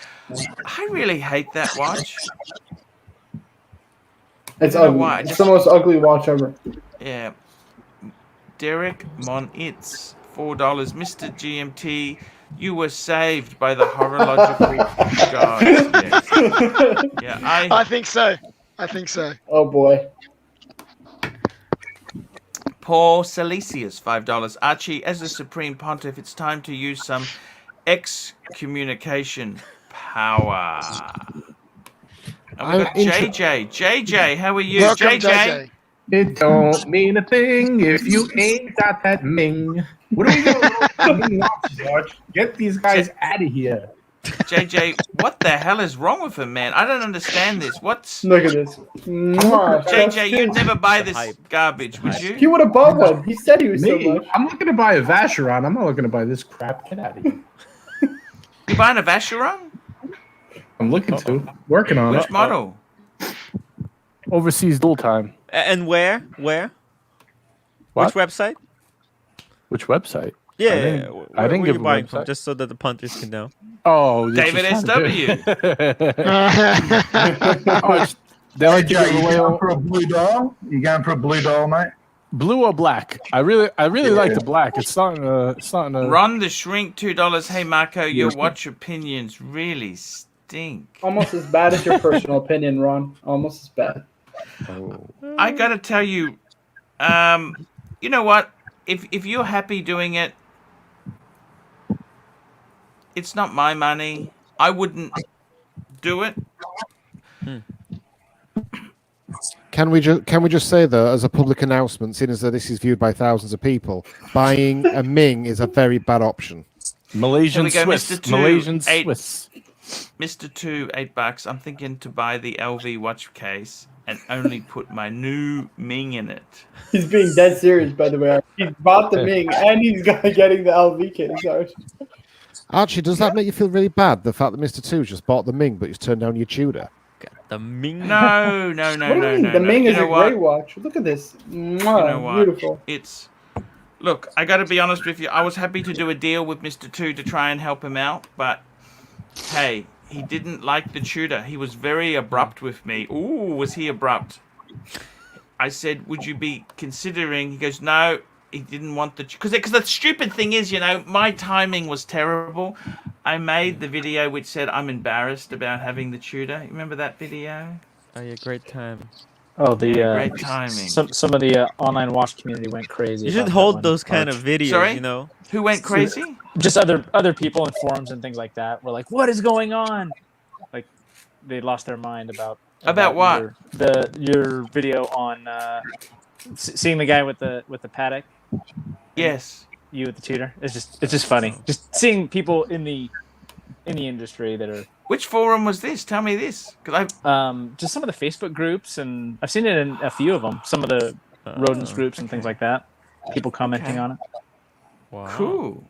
I really hate that watch. It's I don't know ugly. why, It's just- the most ugly watch ever. Yeah. Derek Monitz, $4. Mr. GMT, you were saved by the horological gods. Yes. Yeah, I think so. I think so. Oh boy. Paul Salesius, $5. Archie, as the Supreme Pontiff, it's time to use some excommunication power. And we got JJ. JJ, how are you? Welcome, JJ? JJ. It don't mean a thing if you ain't got that Ming. What are we doing with all these Ming watches, Arch? Get these guys out of here. JJ, what the hell is wrong with him, man? I don't understand this. What's Look at this. Mwah, JJ? You'd chef's never buy The this hype. garbage, would kiss. He you? would have bought one. He said he was so Me? much. I'm looking to buy a Vacheron. I'm not looking to buy this crap. Get out of here. You buying a Vacheron? I'm looking to. Working on Which it. model? Overseas dual time. And where? Where? What? Which website? Which website? Yeah, didn't- where, I didn't where give you a buying from, website. just so that the punters can know. Oh, David SW. They like to Joe, give you away going all- for a blue dial? You going for a blue dial, mate? blue or black. I really like the black. It's starting to. Ron the Shrink, $2. Hey Marco, your watch opinions really stink. Almost as bad as your personal opinion, Ron. Almost as bad. I gotta tell you, you know what? If you're happy doing it, it's not my money. I wouldn't do it. Can we just say though, as a public announcement, seeing as though this is viewed by thousands of people, buying a Ming is a very bad option. Malaysian Here we go, Swiss. Mr. Two, Malaysian 8. Swiss. Mr. Two, $8. I'm thinking to buy the LV watch case and only put my new Ming in it. He's being dead serious, by the way. He's bought the Ming and he's getting the LV case. Arch. Archie, does that make you feel really bad? The fact that Mr. Two just bought the Ming, but he's turned down your Tudor. The Ming. No. What do you mean? The Ming is a great watch. Look at this. Mwah, You know what? beautiful. It's look. I got to be honest with you. I was happy to do a deal with Mr. Two to try and help him out, but hey, he didn't like the Tudor. He was very abrupt with me. Ooh, was he abrupt? I said, "Would you be considering?" He goes, "No." He didn't want the because the stupid thing is, you know, my timing was terrible. I made the video which said I'm embarrassed about having the Tudor. You remember that video? Oh, yeah, great time. Oh, the Great timing. some of the online watch community went crazy. You about should that hold one, those kind Arch. of videos, Sorry? you know. Who went crazy? Just other people in forums and things like that were like, "What is going on?" Like they lost their mind about what? your video on seeing the guy with the Patek. Yes. You with the Tudor. It's just funny. Just seeing people in the industry that are Which forum was this? Tell me this, because I just some of the Facebook groups, and I've seen it in a few of them. Some of the rodents groups and things like that. People commenting on it. Wow. cool.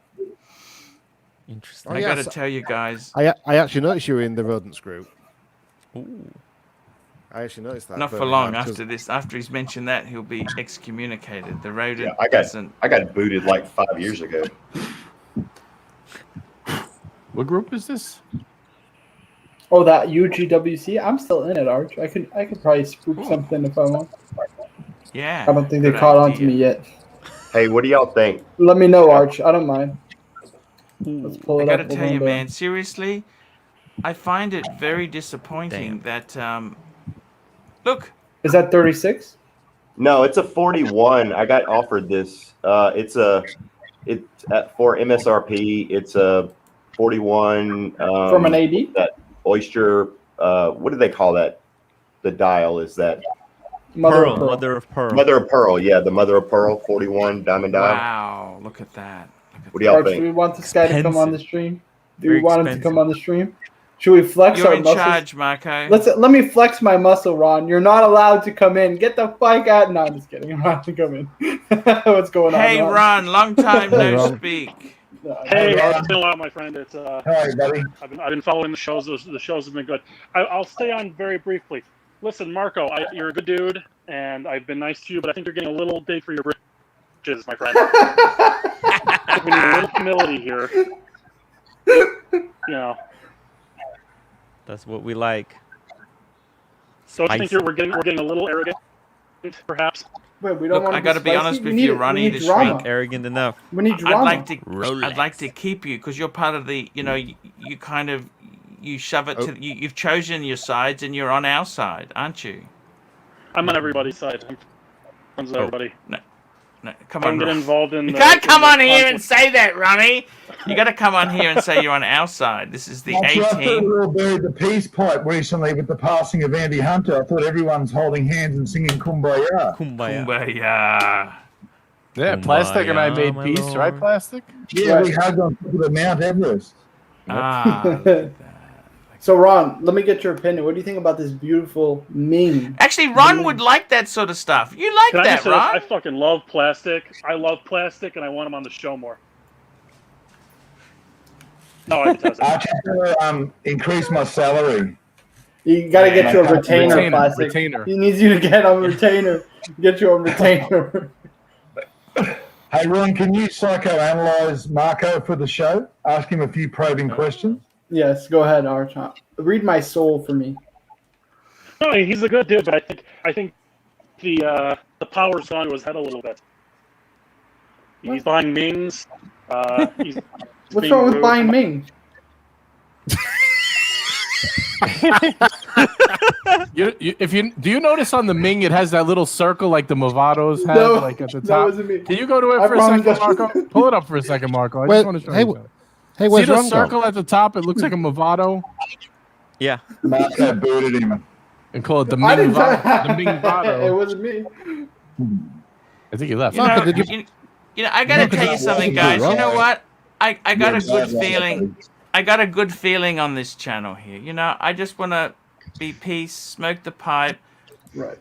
Interesting. I gotta tell you guys, I actually noticed you were in the rodents group. Ooh. I actually noticed that. not for but, long because- after this. After he's mentioned that, he'll be excommunicated. The rodent Yeah, doesn't. I got booted like 5 years ago. What group is this? Oh, that UGWC. I'm still in it, Arch. I could probably spook something if I want. Yeah. I don't think they good caught on to idea. me yet. Hey, what do y'all think? Let me know, Arch. I don't mind. Let's pull I it gotta up. tell We'll you, go there. man. Seriously, I find it very disappointing that. Look, Is that 36? No, it's a 41. I got offered this. It's for MSRP. It's a 41 From an AD? that Oyster. What do they call that? The dial is that Mother of Pearl, Pearl. mother of pearl. Mother of Pearl. Yeah, the Mother of Pearl 41 diamond dial. wow! Look at that. What do y'all Arch, do think? we want this guy to come on the Expensive. stream? Do Very we want him to expensive. come on the stream? Should we flex You're our in muscles? charge, Marco. Let me flex my muscle, Ron. You're not allowed to come in. Get the fuck out. No, I'm just kidding. I'm not to come in. What's going on? Hey, Ron. Long time Hey, no Ron. speak. Hey, it's been a while, my friend. It's Hi, buddy. I've been following the shows. The shows have been good. I'll stay on very briefly. Listen, Marco, you're a good dude, and I've been nice to you, but I think you're getting a little big for your britches, my friend. We need a little humility here. You know. That's what we like. Don't you think we're getting a little arrogant, perhaps? Wait, we don't want. I got to be honest with you, Ronnie. This week, arrogant enough. We need drama. I'd like to keep you because you're part of the. You know, you kind of you shove it to. You've chosen your sides, and you're on our side, aren't you? I'm on everybody's side. I'm friends with everybody. No, come on. Don't get involved in. You can't come on here and say that, Ronnie. You got to come on here and say you're on our side. This is the A I thought team. we all buried the peace pipe recently with the passing of Andy Hunter. I thought everyone's holding hands and singing Kumbaya. Kumbaya. Yeah, Plastic and I made peace, right, Plastic? Yeah, we hugged on top of the Mount Everest. So, Ron, let me get your opinion. What do you think about this beautiful meme? Actually, Ron would like that sort of stuff. You like Can I that, just say, Ron? I fucking love Plastic. I love Plastic, and I want him on the show more. No, I detest it. I just want to increase my salary. You got to get you a retainer, Plastic. Retainer. He needs you to get on retainer. Get you a retainer. Hey, Ron, can you psychoanalyze Marco for the show? Ask him a few probing questions. Yes, go ahead, Archie. Read my soul for me. No, he's a good dude, but I think the power's gone to his head a little bit. He's buying Mings. He's What's wrong with buying Ming? Do you notice on the Ming it has that little circle like the Movados have, No, like at the that top? wasn't me. Can you go to it I for a second, promise. Marco? Pull it up for a second, Marco. I Wait, just want to show hey, you something. Hey, See where's the Ron circle gone? at the top? It looks like a Movado. Yeah. Marco booted him. And call it the I Ming didn't Vado. The Ming It Vado. wasn't me. I think he left. Marco, You did know, I got to tell you something, guys. You know what? I got a good feeling. I got a good feeling on this channel here. You know, I just want to be peace, smoke the pipe, Right.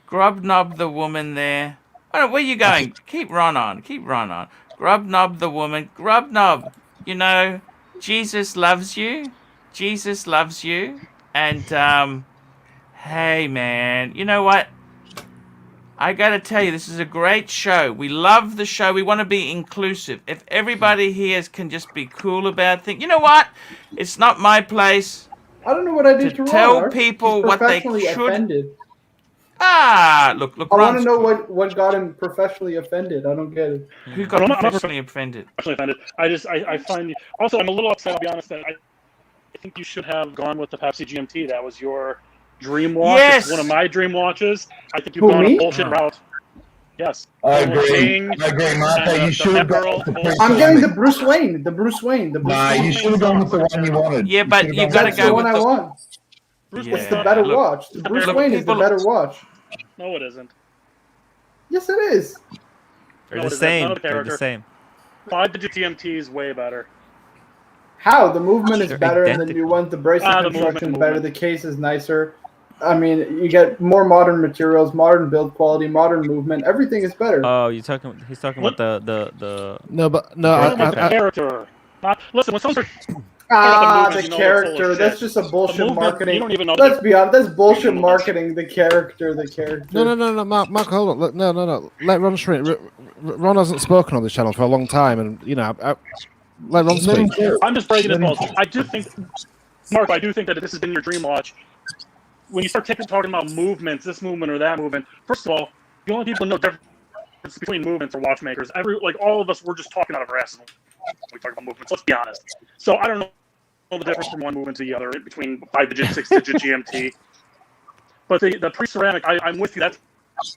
grub knob the woman there. Oh, where you going? Keep Ron on. Keep Ron on. Grub knob the woman. Grub knob. You know, Jesus loves you. Jesus loves you. And hey, man, you know what? I gotta tell you, this is a great show. We love the show. We want to be inclusive. If everybody here can just be cool about things, you know what? It's not my place I don't know what I did to tell Ron. people He's what they professionally should. offended. Look. I want Ron's to know cool. what got him professionally offended. I don't get it. Who got I'm not professionally offended? offended. I find also I'm a little upset. I'll be honest. That I think you should have gone with the Pepsi GMT. That was your dream watch. Yes! It's one of my dream watches. I think you've Who, gone me? a bullshit route. Yes. I Going with agree. Ming I agree, Marco. and You the should have Pepperl. gone with the Bruce I'm Wayne. getting the Bruce Wayne. The Bruce Wayne. The Bruce Nah, Wayne. you should have gone with the one you wanted. Yeah, but you should've gotta That's gone the go one with I the. want. Bruce Yeah, It's the better look, watch. The Bruce look, Wayne is the people- better watch. No, it isn't. Yes, it is. They're No, the it isn't. same. Not a They're the character. same. 5-digit GMT is way better. How? The movement is They're better and the identical. new one. The bracelet The construction is movement. better. The case is nicer. I mean, you get more modern materials, modern build quality, modern movement. Everything is better. Oh, He's talking about the. No, but no, Talking about I, the I, character. Listen, when someone's the movement, you know it's full of character. shit. That's just a bullshit movement, marketing. you don't even know Let's the- be honest. That's bullshit movement. marketing. The character. no, Mark, hold on. No. Let Ron speak. Ron hasn't spoken on this channel for a long time, and you know, let Ron speak. I'm just breaking his balls. I do think, Mark, I do think that this has been your dream watch. When you start talking about movements, this movement or that movement, first of all, the only people who know the difference between movements are watchmakers. All of us, we're just talking out of our asses when we talk about movements. Let's be honest. So I don't know the difference from one movement to the other between 5-digit, 6-digit GMT. But the pre-ceramic, I'm with you. That's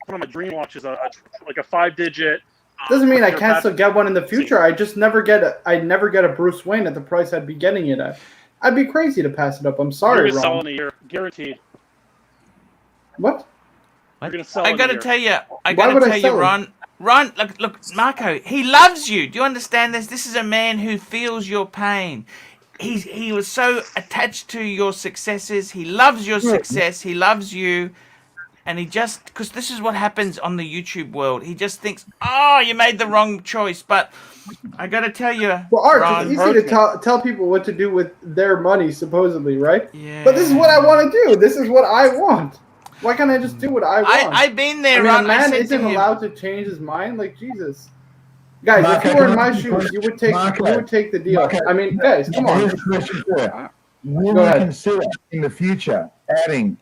one of my dream watches, a 5-digit. Doesn't mean I can't still get one in the future. I just never get a Bruce Wayne at the price I'd be getting it at. I'd be crazy to pass it up. I'm sorry, You're gonna sell Ron. in a year, guaranteed. What? You're gonna sell. I in a gotta year. tell you, Why would I sell it? Ron, look, Marco, he loves you. Do you understand this? This is a man who feels your pain. He was so attached to your successes. He loves your success. He loves you. And he just, because this is what happens on the YouTube world. He just thinks, oh, you made the wrong choice. But I got to tell you, Well, Arch, Ron, it's easy to tell people what to do with their money, supposedly, right? Yeah. But this is what I want to do. This is what I want. Why can't I just do what I want? I've been there, I mean, Ron. a man I said to isn't him, allowed to change his mind. Like Jesus, guys, Marco, if you were in can I- my shoes, you would take the deal. Marco, I mean, guys, come on. Here's a question for you. Will Go you ahead. consider in the future adding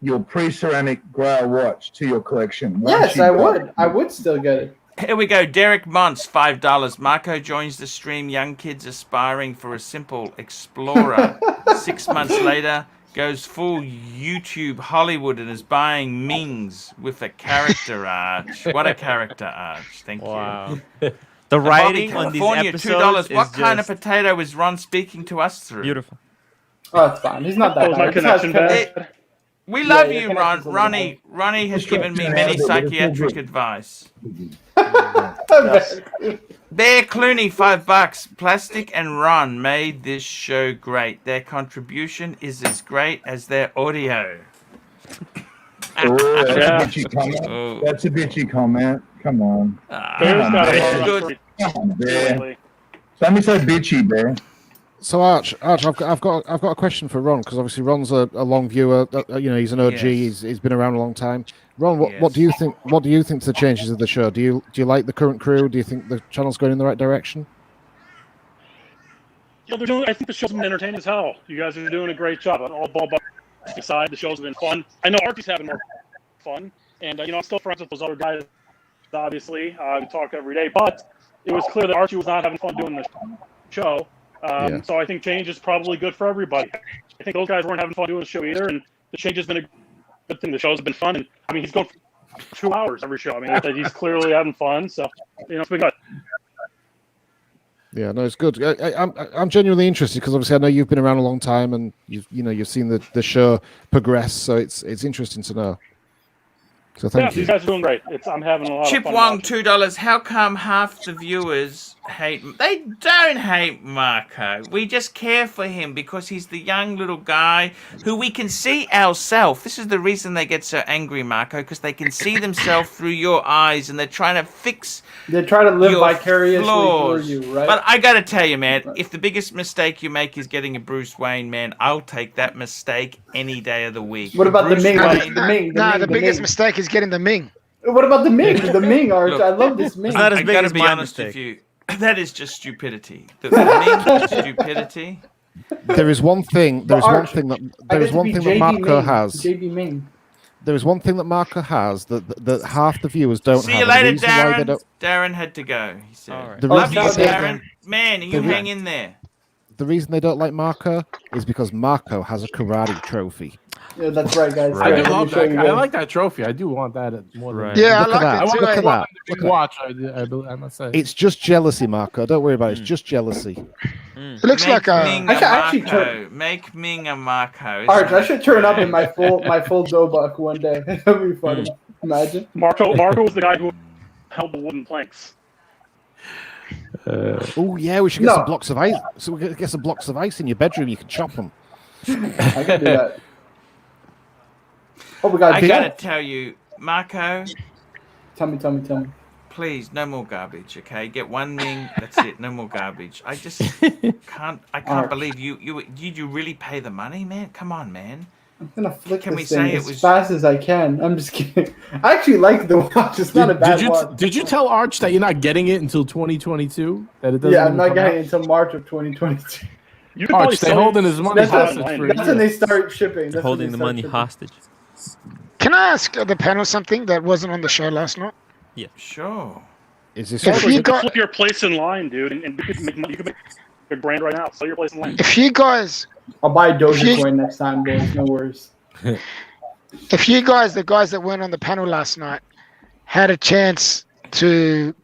your pre-ceramic Grail watch to your collection. Yes, I would. I would still get it. Here we go. Derek Montz, $5. Marco joins the stream. Young kids aspiring for a simple explorer. 6 months later, goes full YouTube Hollywood and is buying Mings with a character Arch. What a character Arch. Thank you. The Bobby, writing on these California, episodes $2. What is kind of just potato is Ron speaking to us through? beautiful. Oh, it's fine. He's not that Was my bad. connection bad? We love your you, connection's Ron. a little Ronnie has given me many psychiatric advice. Yes. Bear Clooney, $5. Plastic and Ron made this show great. Their contribution is as great as their audio. Oh, that's Yeah. a bitchy comment. Oh. That's a bitchy comment. Come on. Bear's got a Bear's lot good. of Come on, Bear. lately. Somebody say bitchy, Bear. So Arch, I've got a question for Ron, because obviously Ron's a long viewer. He's an OG. Yes. He's been around a long time. Ron, what Yes. do you think? What do you think to the changes of the show? Do you like the current crew? Do you think the channel's going in the right direction? Yeah, I think the show's been entertaining as hell. You guys are doing a great job. All ball aside, the show's been fun. I know Archie's having more fun, and I'm still friends with those other guys. Obviously, we talk every day, but it was clear that Archie was not having fun doing the show. So I think change is probably good for everybody. I think those guys weren't having fun doing the show either, and the change has been a good thing. The show's been fun, and I mean, he's going for 2 hours every show. I mean, he's clearly having fun, so it's been good. Yeah, no, it's good. I'm genuinely interested, because obviously I know you've been around a long time, and you've seen the show progress. So it's interesting to know. So thank you. You guys are doing great. I'm having a lot Chip of fun. Wong, $2. How come half the viewers hate? They don't hate Marco. We just care for him because he's the young little guy who we can see ourselves. This is the reason they get so angry, Marco, because they can see themselves through your eyes, and they're trying to fix. They try to live your vicariously flaws. through you, right? But I gotta tell you, man, if the biggest mistake you make is getting a Bruce Wayne, man, I'll take that mistake any day of the week. What about Bruce the Ming? Wayne- The biggest Ming. mistake is getting the Ming. What about the Ming? The Ming, Arch. Look, I love this Ming. It's not as I big gotta as be my honest mistake. with you. That is just stupidity. The Ming is stupidity. There is one thing. There is Arch, one thing that I there get is to one be thing that JB Marco Ming. has. JB Ming. There is one thing that Marco has that half the viewers don't See have. you and the later, reason why they Darren. don't- Darren had to go. He said. All right. The Love reason you, they don't- Darren. Man, you hang in there. The reason they don't like Marco is because Marco has a karate trophy. Yeah, that's right, guys. I do Let me love show that. you I guys. like that trophy. I do want that more than Right. Yeah, Look at I that. like I it want too. Look at that. the big watch. I must say. It's just jealousy, Marco. Don't worry about it. It's just jealousy. It looks Make like a. Ming I a should actually Marco. Make Ming a Marco. Arch, I should turn up in my full Dobuck one day. That'd be funny. Imagine. Marco was the guy who held the wooden planks. Oh yeah, we should get No. some blocks of ice. So we get some blocks of ice in your bedroom. You can chop them. I can do that. Oh, we got I Tia? gotta tell you, Marco, Tell me. please, no more garbage, okay? Get one Ming, that's it, no more garbage. I just can't Arch. believe you did you really pay the money, man? Come on, man. I'm gonna flick Can we this thing say it as was- fast as I can. I'm just kidding. I actually like the watch. It's not a bad watch. Did you tell Arch that you're not getting it until 2022? That it doesn't. Yeah, I'm even not come getting out? it until March of 2022. You could probably Arch, they're sell holding his money That's hostage when, for a that's when year. they start shipping. That's when Holding they the start money shipping. hostage. Can I ask the panel something that wasn't on the show last night? Sure. Is this? If You you could got, flip your place in line, dude, and you could make money. You could make a grand right now. Sell your place in line. if you guys, I'll buy a If you- Dogecoin next time, boys. No worries. if you guys, the guys that weren't on the panel last night, had a chance to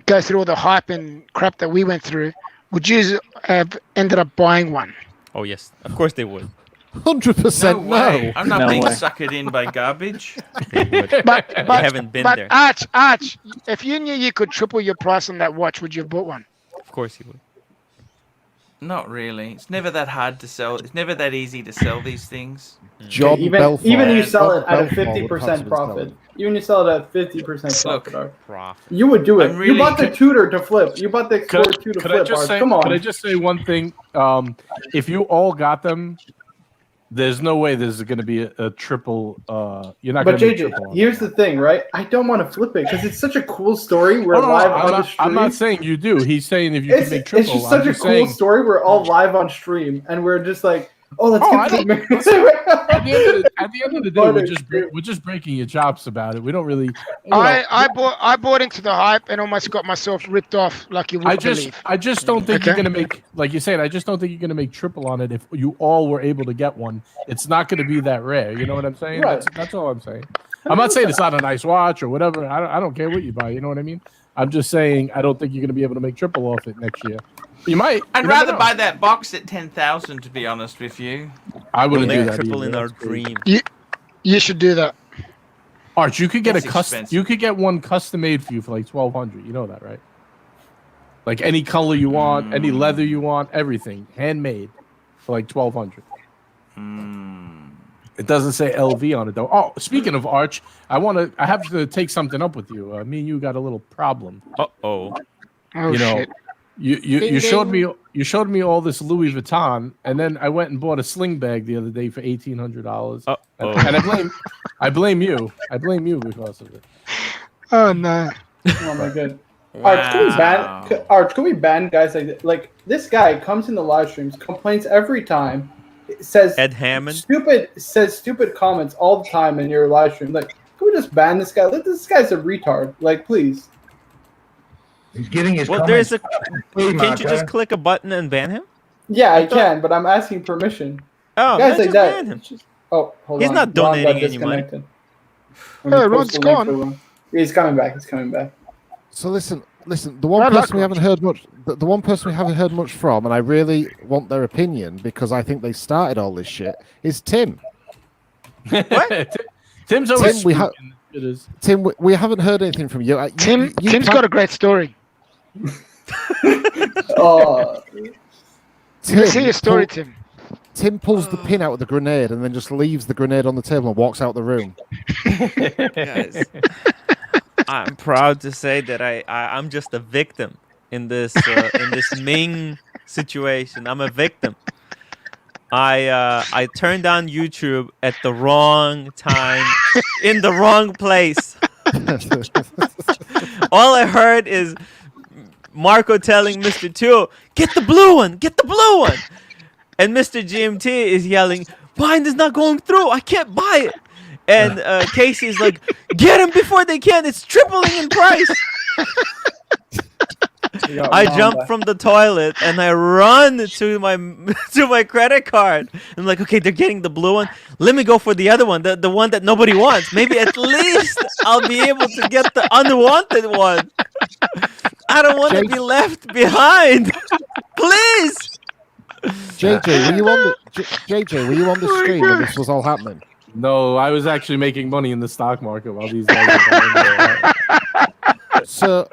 go through all the hype and crap that we went through, would you have ended up buying one? Oh yes, of course they would. 100% no. way. I'm not No being way. suckered in by garbage. They would. But haven't been there. Arch, if you knew you could triple your price on that watch, would you have bought one? Of course he would. Not really. It's never that hard to sell. It's never that easy to sell these things. Jordan even Belfort. you sell it at a Belfort would 50% possibly profit. sell Even you sell it at 50% Look, profit. Arch. Profit. You would do it. I'm really- you bought the Tudor to flip. You bought the Explorer 2 to Could I flip. just Arch. say? Come on. Could I just say one thing? If you all got them, there's no way there's going to be a triple. You're not. But gonna be JJ, triple on here's that. the thing, right? I don't want to flip it because it's such a cool story. We're Oh, no, live I'm on the not, stream. I'm not saying you do. He's saying if you can make triple. It's just I'm such a just cool saying, story. We're all live on stream, and we're just like, Oh, let's I get don't- the at the end of the day, we're just breaking your chops about it. We don't really. I bought into the hype and almost got myself ripped off like you wouldn't believe. I just don't think you're Okay. gonna make, like you said. I just don't think you're gonna make triple on it if you all were able to get one. It's not gonna be that rare. You know what I'm saying? Right. That's all I'm saying. I'm not saying it's not a nice watch or whatever. I don't care what you buy. You know what I mean? I'm just saying I don't think you're gonna be able to make triple off it next year. You might. I'd You never rather know. buy that box at 10,000, to be honest with you. I We'll wouldn't do make that. triple either. in our That's crazy. dream. You should do that. Arch, you could get That's a custom. expensive. You could get one custom made for you for like 1,200. You know that, right? Like any color you want, any leather you want, everything handmade for like 1,200. It doesn't say LV on it though. Oh, speaking of Arch, I have to take something up with you. Me and you got a little problem. Oh. Oh You know, shit. you showed me all this Louis Vuitton, and then I went and bought a sling bag the other day for $1,800. And I blame you. I blame you because of it. Oh no. Oh my god. Arch, can we ban guys like this? Like this guy comes in the live streams, complains every time, says Ed Hammond. stupid comments all the time in your live stream. Like, can we just ban this guy? Like, this guy's a retard. Like, please. He's getting his Well, comments. there's a. Can't you just click a button and ban him? Yeah, I can, but I'm asking permission. Oh, guys then like just that. ban him. it's just- oh, hold He's on. not Ron got donating any money. disconnected. Let me Oh, post Ron's the link gone. for Ron. He's coming back. He's coming back. So listen. The one person we haven't heard much. The one person we haven't heard much from, and I really want their opinion because I think they started all this shit. Is Tim. What? Tim's always. Tim, we haven't heard anything from you. Tim's got a great story. Oh. Let's hear your story, Tim. Tim pulls the pin out of the grenade and then just leaves the grenade on the table and walks out the room. Guys, I'm proud to say that I'm just a victim in this Ming situation. I'm a victim. I turned on YouTube at the wrong time, in the wrong place. All I heard is Marco telling Mr. Two, "Get the blue one, get the blue one," and Mr. GMT is yelling, "Mine is not going through. I can't buy it." And Casey's like, "Get them before they can. It's tripling in price." I jump from the toilet and I run to my credit card. I'm like, okay, they're getting the blue one. Let me go for the other one, the one that nobody wants. Maybe at least I'll be able to get the unwanted one. I don't want to be left behind. Please. JJ, were you on the stream when this was all happening? No, I was actually making money in the stock market while these guys were buying. So,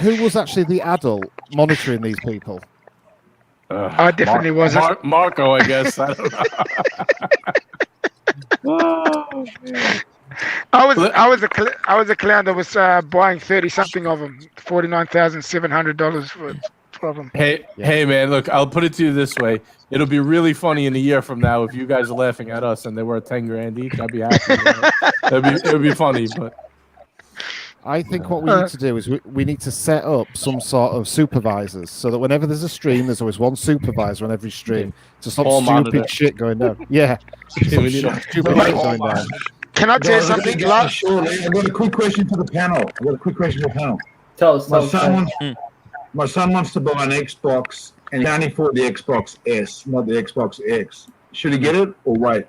who was actually the adult monitoring these people? I definitely wasn't. Marco, I guess. I don't know. I was a clown that was buying 30 something of them, $49,700 for them. Hey, man, look, I'll put it to you this way. It'll be really funny in a year from now if you guys are laughing at us and they were 10 grand each. I'd be happy. It would be funny, but I think what we need to do is we need to set up some sort of supervisors so that whenever there's a stream, there's always one supervisor on every stream to stop All stupid monitor. shit going down. Yeah, Yeah, we need stop a- stupid shit going down. Can I tell you Guys, something? I've got a quick question for the panel. Tell us. My son wants to buy an Xbox, and he can only afford the Xbox S, not the Xbox X. Should he get it or wait?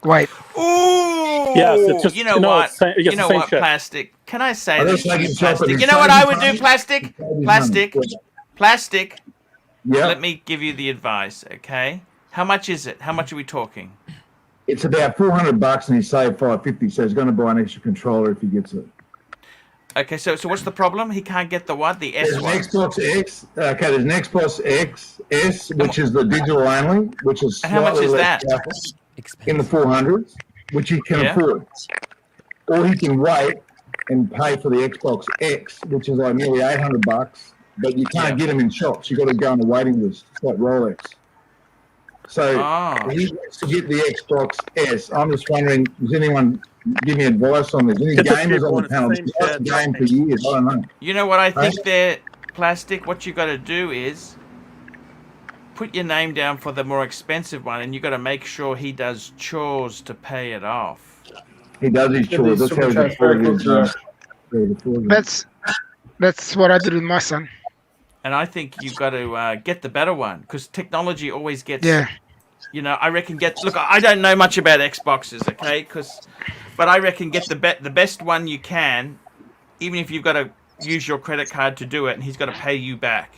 Wait. Ooh. Yes, it's just- you know no, what? it's the- it's You the know same what, shit. Plastic? Can I say I this just to like you, him chopping Plastic? his You know what I would money. do, Plastic? Plastic? Plastic? Yeah. Let me give you the advice, okay? How much is it? How much are we talking? It's about $400, and he saved $550, so he's going to buy an extra controller if he gets it. Okay, so what's the problem? He can't get the what? The S There's an one. Xbox X. Okay, there's an Xbox X S, which is the digital only, which is And how much slightly is less that? powerful, in the 400s, which he can Yeah. afford. Or he can wait and pay for the Xbox X, which is like nearly $800, but you can't get them in shops. You've got to go on the waiting list. It's like Rolex. So he wants to get the Xbox S. I'm just wondering, does anyone give me advice on this? Any It's a gamers cheap on one, the it's the panel? same It's been shit. game for years. I don't know. You know what I think Right? there, Plastic? What you got to do is put your name down for the more expensive one, and you got to make sure he does chores to pay it off. He does his chores. That's how he afford his, That's what I did with my son. And I think you've got to get the better one, because technology always gets. Yeah. You know, I reckon look, I don't know much about Xboxes, okay? But I reckon get the best one you can, even if you've got to use your credit card to do it, and he's got to pay you back.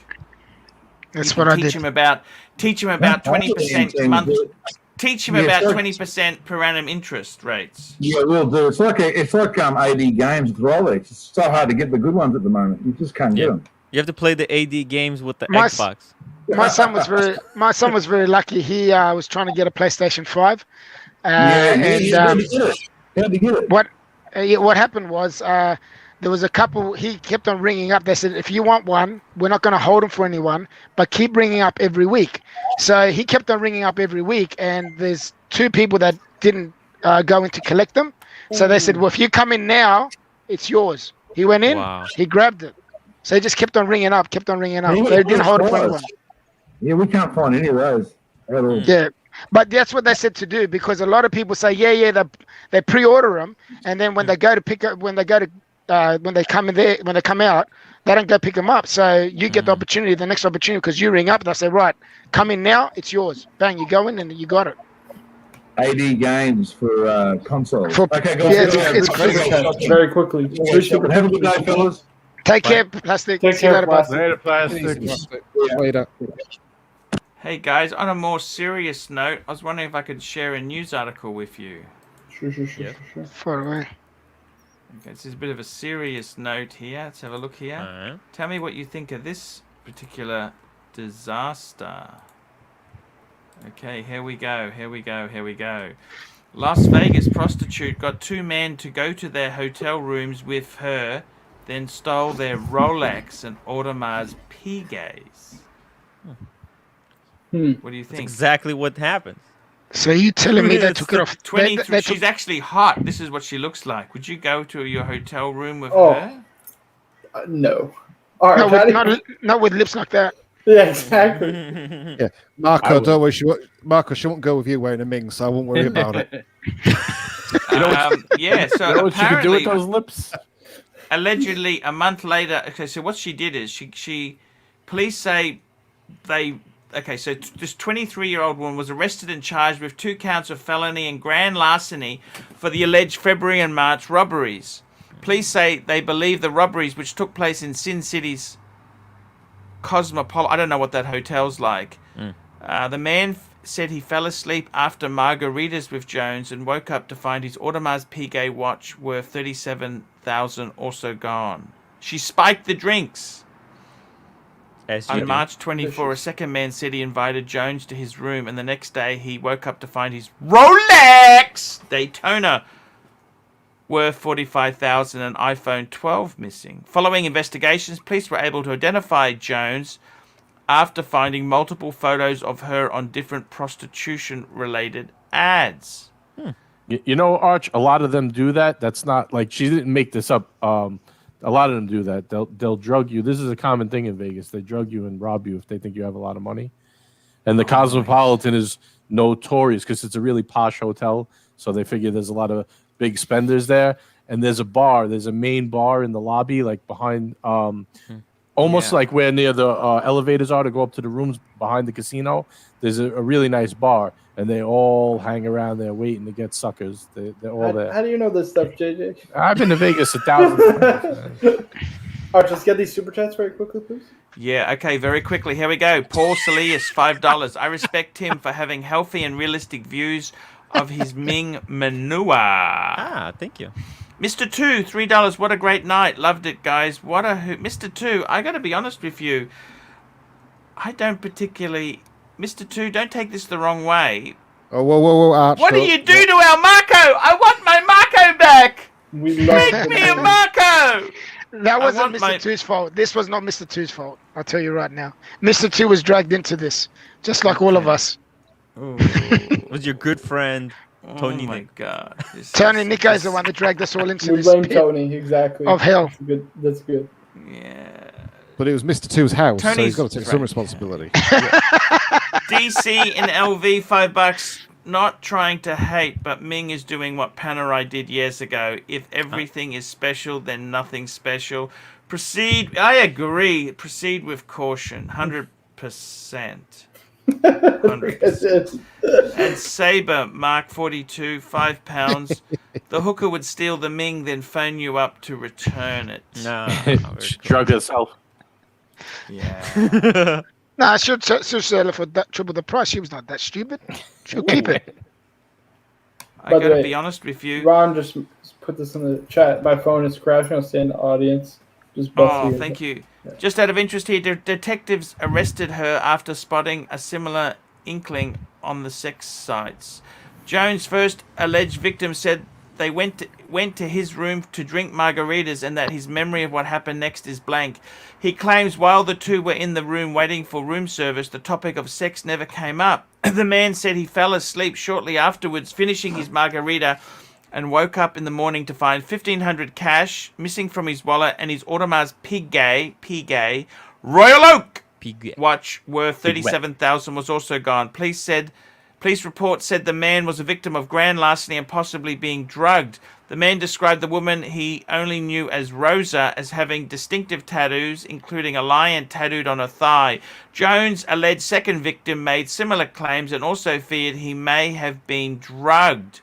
That's what I did. Teach him about 20% month. Teach him about 20% per annum interest rates. Yeah, we'll do. It's like AD games with Rolex. It's so hard to get the good ones at the moment. You just can't get them. You have to play the AD games with the Xbox. My son was very lucky. He was trying to get a PlayStation 5. How'd he get it? What happened was there was a couple. He kept on ringing up. They said, if you want one, we're not going to hold them for anyone, but keep ringing up every week. So he kept on ringing up every week, and there's 2 people that didn't go in to collect them. So they said, well, if you come in now, it's yours. He went in, he grabbed it. So he just kept on ringing up. They didn't hold it for anyone. Yeah, we can't find any of those at all. Yeah, but that's what they said to do, because a lot of people say, they pre-order them, and then when they go to pick up, when they come out, they don't go pick them up. So you get the next opportunity, because you ring up, and they say, right, come in now, it's yours. Bang, you go in and you got it. AD games for consoles. Okay, guys. It's very quickly. Have a good day, fellas. Take care, Plastic. Take care, Plastic. Later, Plastic. Later. Hey guys, on a more serious note, I was wondering if I could share a news article with you. Sure. Far away. Okay, this is a bit of a serious note here. Let's have a look here. Tell me what you think of this particular disaster. Okay, here we go. Las Vegas prostitute got 2 men to go to their hotel rooms with her, then stole their Rolex and Audemars Piguets. What do you think? That's exactly what happened. So you telling me they took it off? 23. She's actually hot. This is what she looks like. Would you go to your hotel room with her? No. All right, not with lips like that. Yeah, exactly. Yeah, Marco, don't worry. She won't go with you wearing a ming, so I won't worry about it. Yeah, so you know what she could do with those lips? Allegedly, a month later. Okay, so what she did is she police say they. Okay, so this 23-year-old woman was arrested and charged with 2 counts of felony and grand larceny for the alleged February and March robberies. Police say they believe the robberies, which took place in Sin City's Cosmopolitan, I don't know what that hotel's like. The man said he fell asleep after margaritas with Jones and woke up to find his Audemars Piguet watch worth $37,000 also gone. She spiked the drinks. On March 24, a second man said he invited Jones to his room, and the next day he woke up to find his Rolex Daytona worth $45,000 and iPhone 12 missing. Following investigations, police were able to identify Jones after finding multiple photos of her on different prostitution-related ads. You know, Arch, a lot of them do that. That's not like she didn't make this up. A lot of them do that. They'll drug you. This is a common thing in Vegas. They drug you and rob you if they think you have a lot of money. And the Cosmopolitan is notorious because it's a really posh hotel. So they figure there's a lot of big spenders there. And there's a bar. There's a main bar in the lobby, like behind, almost like where near the elevators are to go up to the rooms behind the casino. There's a really nice bar. And they all hang around there waiting to get suckers. They're all there. How do you know this stuff, JJ? I've been to Vegas 1,000 times. All right, just get these super chats very quickly, please. Yeah, okay, very quickly. Here we go. Paul Salias, $5. I respect him for having healthy and realistic views of his Ming manure. Thank you. Mr. 2, $3. What a great night. Loved it, guys. Mr. 2, I got to be honest with you. I don't particularly... Mr. 2, don't take this the wrong way. Oh, whoa, Arch. What do you do to our Marco? I want my Marco back. Make me a Marco. That wasn't Mr. 2's fault. This was not Mr. 2's fault. I'll tell you right now. Mr. 2 was dragged into this, just like all of us. Was your good friend Tony? Oh my God. Tony Nico is the one that dragged us all into this. We blame Tony, exactly. Of hell. That's good. Yeah. But it was Mr. 2's house, so he's got to take some responsibility. DC in LV, $5. Not trying to hate, but Ming is doing what Panerai did years ago. If everything is special, then nothing special. Proceed. I agree. Proceed with caution. 100%. 100%. And Saber, Mark 42, £5. The hooker would steal the Ming, then phone you up to return it. No. Drug herself. Yeah. Nah, she'll sell it for triple the price. She was not that stupid. She'll keep it. I gotta be honest with you. Ron just put this in the chat. My phone is crashing. I'll stay in the audience. Thank you. Yeah. Just out of interest here, detectives arrested her after spotting a similar inkling on the sex sites. Jones' first alleged victim said they went to his room to drink margaritas and that his memory of what happened next is blank. He claims while the two were in the room waiting for room service, the topic of sex never came up. The man said he fell asleep shortly afterwards, finishing his margarita, and woke up in the morning to find $1,500 cash missing from his wallet and his Audemars Piguet Royal Oak watch worth $37,000 was also gone. Police report said the man was a victim of grand larceny and possibly being drugged. The man described the woman he only knew as Rosa as having distinctive tattoos, including a lion tattooed on her thigh. Jones' alleged second victim made similar claims and also feared he may have been drugged.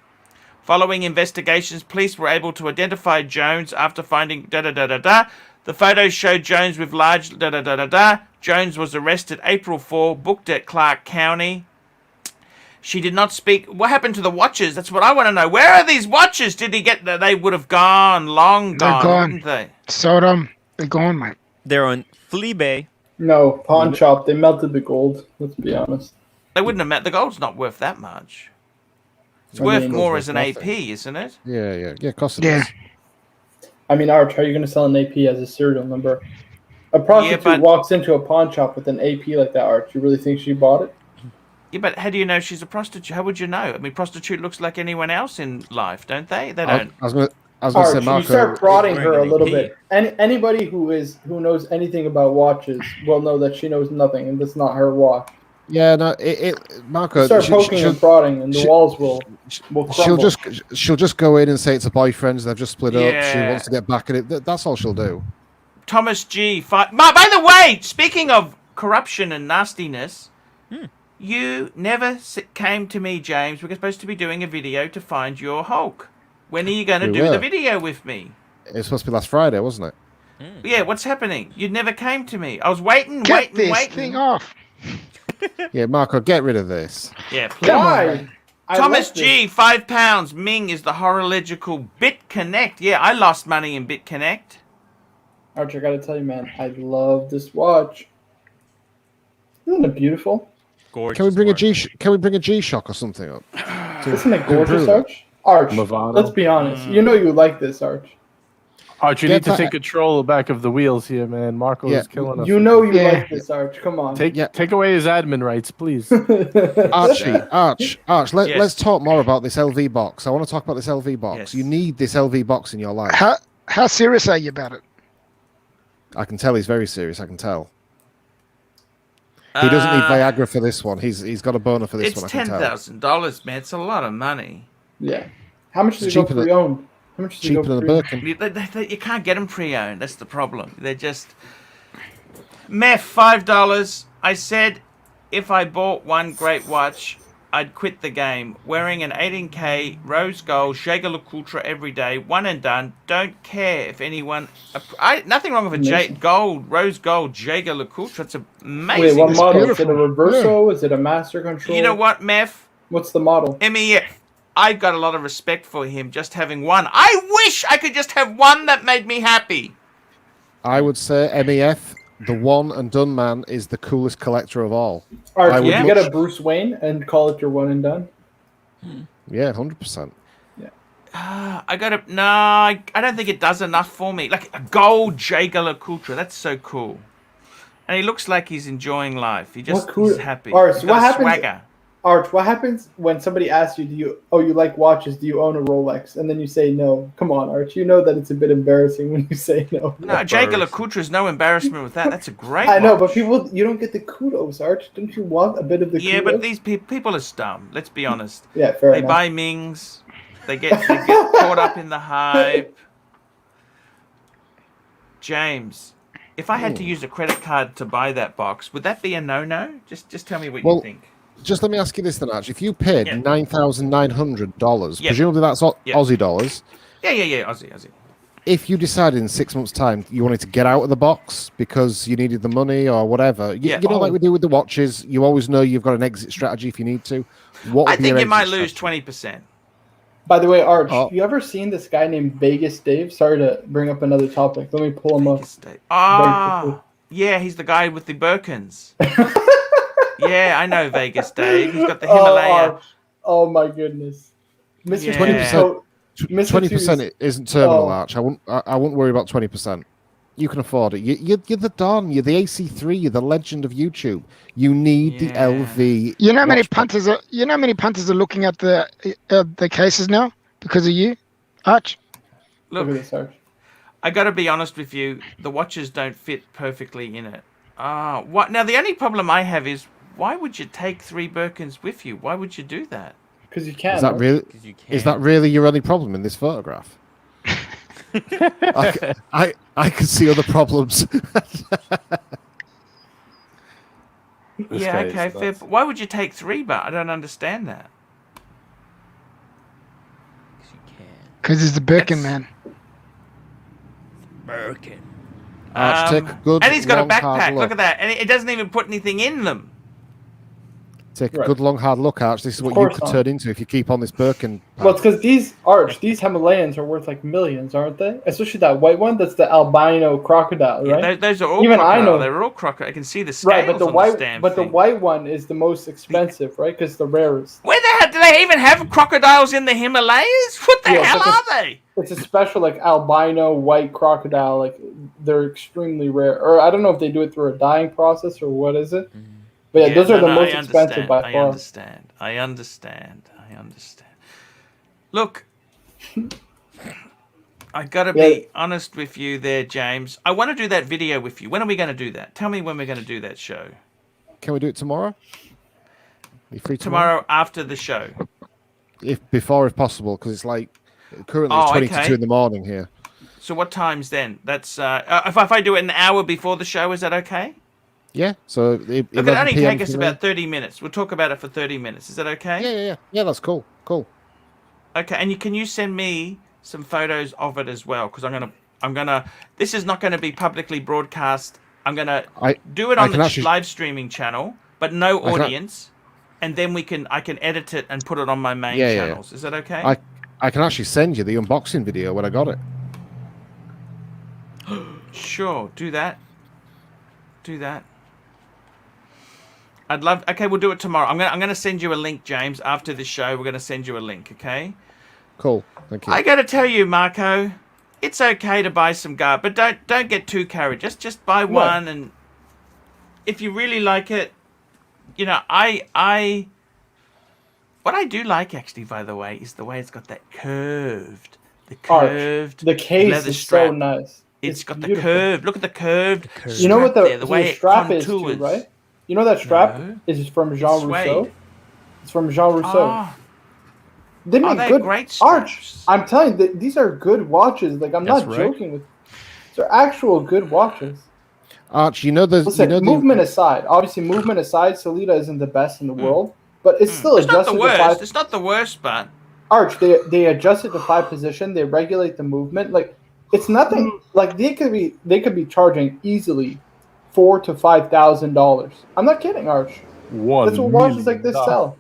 Following investigations, police were able to identify Jones after finding The photos showed Jones with large Jones was arrested April 4, booked at Clark County. She did not speak. What happened to the watches? That's what I want to know. Where are these watches? Did he get that? They would have long gone, wouldn't they? Sold them. They're gone, mate. They're on Fleabay. No, pawn shop. They melted the gold. Let's be honest. They wouldn't have met. The gold's not worth that much. It's worth more as an AP, isn't it? Yeah. Of course it is. I mean, Arch, how are you going to sell an AP as a serial number? A prostitute walks into a pawn shop with an AP like that, Arch. You really think she bought it? Yeah, but how do you know she's a prostitute? How would you know? I mean, prostitute looks like anyone else in life, don't they? They don't. I was going to say, Marco, you start prodding her a little bit. Anybody who knows anything about watches will know that she knows nothing, and that's not her watch. Yeah, no, Marco. Start poking and prodding, and the walls will crumble. She'll just go in and say it's a boyfriend. They've just split up. She wants to get back at it. That's all she'll do. Thomas G. By the way, speaking of corruption and nastiness, you never came to me, James. We're supposed to be doing a video to find your Hulk. When are you going to do the video with me? It was supposed to be last Friday, wasn't it? Yeah, what's happening? You never came to me. I was waiting. Get this thing off. Yeah, Marco, get rid of this. Yeah, please. Why? Thomas G, £5. Ming is the horological BitConnect. Yeah, I lost money in BitConnect. Archer, I gotta tell you, man, I love this watch. Isn't it beautiful? Gorgeous. Can we bring a G-Shock or something up? Isn't it gorgeous, Arch? Arch, let's be honest. You know you like this, Arch. Arch, you need to take control back of the wheels here, man. Marco is killing us. You know you like this, Arch. Come on. Take away his admin rights, please. Arch, let's talk more about this LV box. I want to talk about this LV box. Yes. You need this LV box in your life. How serious are you about it? I can tell he's very serious. I can tell. He doesn't need Viagra for this one. He's got a boner for this one. It's $10,000, man. It's a lot of money. Yeah. How much does it go pre-owned? How much does cheaper than a Birkin. You can't get them pre-owned. That's the problem. They're just meth. $5. I said if I bought one great watch, I'd quit the game. Wearing an 18K rose gold Jaeger-LeCoultre every day, one and done. Don't care if anyone. Nothing wrong with a rose gold Jaeger-LeCoultre. It's amazing. Wait, what model? Is it a Reverso? Is it a Master Control? You know what, Meth? What's the model? MEF. I've got a lot of respect for him just having one. I wish I could just have one that made me happy. I would say MEF, the one and done man, is the coolest collector of all. Would you get a Bruce Wayne and call it your one and done? Yeah, 100%. Yeah. I don't think it does enough for me. Like a gold Jaeger-LeCoultre, that's so cool. And he looks like he's enjoying life. He's happy. All right, so what happens? Swagger. Arch, what happens when somebody asks you, you like watches? Do you own a Rolex? And then you say no. Come on, Arch. You know that it's a bit embarrassing when you say no. No, Jake LaCoutra's no embarrassment with that. That's a great I know, watch. but you don't get the kudos, Arch. Don't you want a bit of the kudos? Yeah, but these people are dumb. Let's be honest. Yeah, fair They enough. buy Mings. They get caught up in the hype. James, if I had to use a credit card to buy that box, would that be a no-no? Just tell me what you think. Just let me ask you this then, Arch. If you paid $9,900, Yep. presumably that's Aussie dollars. Yeah, Aussie. If you decided in 6 months' time you wanted to get out of the box because you needed the money or whatever, you know, like we do with the watches, you always know you've got an exit strategy if you need to. I think you might lose 20%. By the way, Arch, you ever seen this guy named Vegas Dave? Sorry to bring up another topic. Let me pull him up. Yeah, he's the guy with the Birkins. Yeah, I know Vegas Dave. He's got the Himalaya. Oh my goodness. Mr. 20%. 20% isn't terminal, Arch. I wouldn't worry about 20%. You can afford it. You're the Don. You're the AC3. You're the legend of YouTube. You need the LV. You know how many punters are looking at the cases now because of you, Arch? Look at this, Arch. I got to be honest with you. The watches don't fit perfectly in it. What now? The only problem I have is why would you take 3 Birkins with you? Why would you do that? Because you can. Is that really your only problem in this photograph? I can see other problems. Yeah, okay, fair. But why would you take 3? But I don't understand that. Because it's the Birkin, man. Birkin. Take a good, and he's got a long, hard backpack. look. Look at that, and it doesn't even put anything in them. Take a good long hard look, Arch. This is what you could turn into if you keep on this Birkin. Well, it's because these Himalayans are worth like millions, aren't they? Especially that white one. That's the albino crocodile, right? Yeah, those are all Even crocodile. I know They're all crocodile. I can see the scales right, but the on white, this damn but thing. the white one is the most expensive, right? Because the rarest. Where the hell do they even have crocodiles in the Himalayas? What the hell are they? It's a special like albino white crocodile. Like they're extremely rare. Or I don't know if they do it through a dyeing process or what is it. But yeah, those are the most expensive by far. I understand. Look, I gotta be honest with you there, James. I want to do that video with you. When are we going to do that? Tell me when we're going to do that show. Can we do it tomorrow? Are you free tomorrow after the show? If possible, because it's like currently it's 20 to 2 in the morning here. So what times then? That's if I do it an hour before the show, is that okay? Yeah, so Look, it only take us about 30 minutes. We'll talk about it for 30 minutes. Is that okay? Yeah, that's cool. Okay, and can you send me some photos of it as well? Because I'm gonna. This is not going to be publicly broadcast. I'm gonna do it on the live streaming channel, but no audience, and then I can edit it and put it on my main channels. Is that okay? I can actually send you the unboxing video when I got it. Sure, do that. I'd love. Okay, we'll do it tomorrow. I'm gonna send you a link, James. After the show, we're gonna send you a link. Okay. Cool. Thank you. I gotta tell you, Marco, it's okay to buy some but don't get too carried. Just buy one, and if you really like it, you know, what I do like actually, by the way, is the way it's got that curved, the case leather is strap. So nice. It's got beautiful. The curved. Look at the curved. You know what the way strap is too, right? You know that strap is from Jean Rousseau? It's from Jean Rousseau. They make good great Arch. I'm telling you, these are good watches. Like I'm not joking with. They're actual good watches. Arch, you know the movement aside. Obviously, movement aside, Solita isn't the best in the world, but it's still adjusted. It's not the worst, but Arch, they adjust it to 5 position. They regulate the movement. Like it's nothing. Like they could be charging easily $4,000 to $5,000. I'm not kidding, Arch. That's what watches like this sell.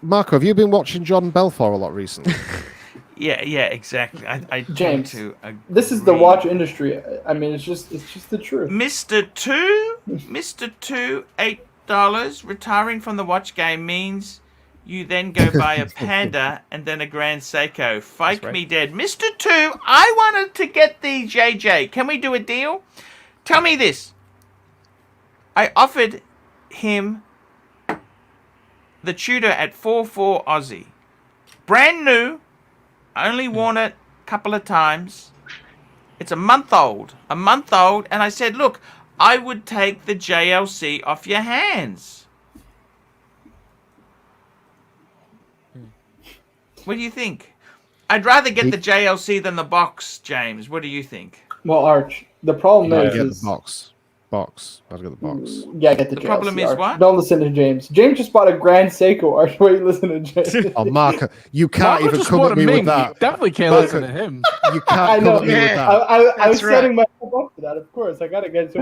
Marco, have you been watching John Belfort a lot recently? Yeah, exactly. I James, to this is the watch industry. I mean, it's just the truth. Mr. Two, $8 retiring from the watch game means you then go buy a Panda and then a Grand Seiko. Fake me dead. Mr. Two, I wanted to get the JJ. Can we do a deal? Tell me this. I offered him the Tudor at 4.4 Aussie. Brand new. Only worn it a couple of times. It's a month old. And I said, look, I would take the JLC off your hands. What do you think? I'd rather get the JLC than the box, James. What do you think? Well, Arch, the problem is the box. I'll get the box. Yeah, get the JLC, problem is Arch. what? Don't listen to James. James just bought a Grand Seiko. Arch, why are you listening to James? Oh, Marco, you can't Marco even just come bought at a me with Ming. that. You definitely can't Marco, listen to him. You can't come at me with that. I was right. setting myself up for that. Of course, I gotta get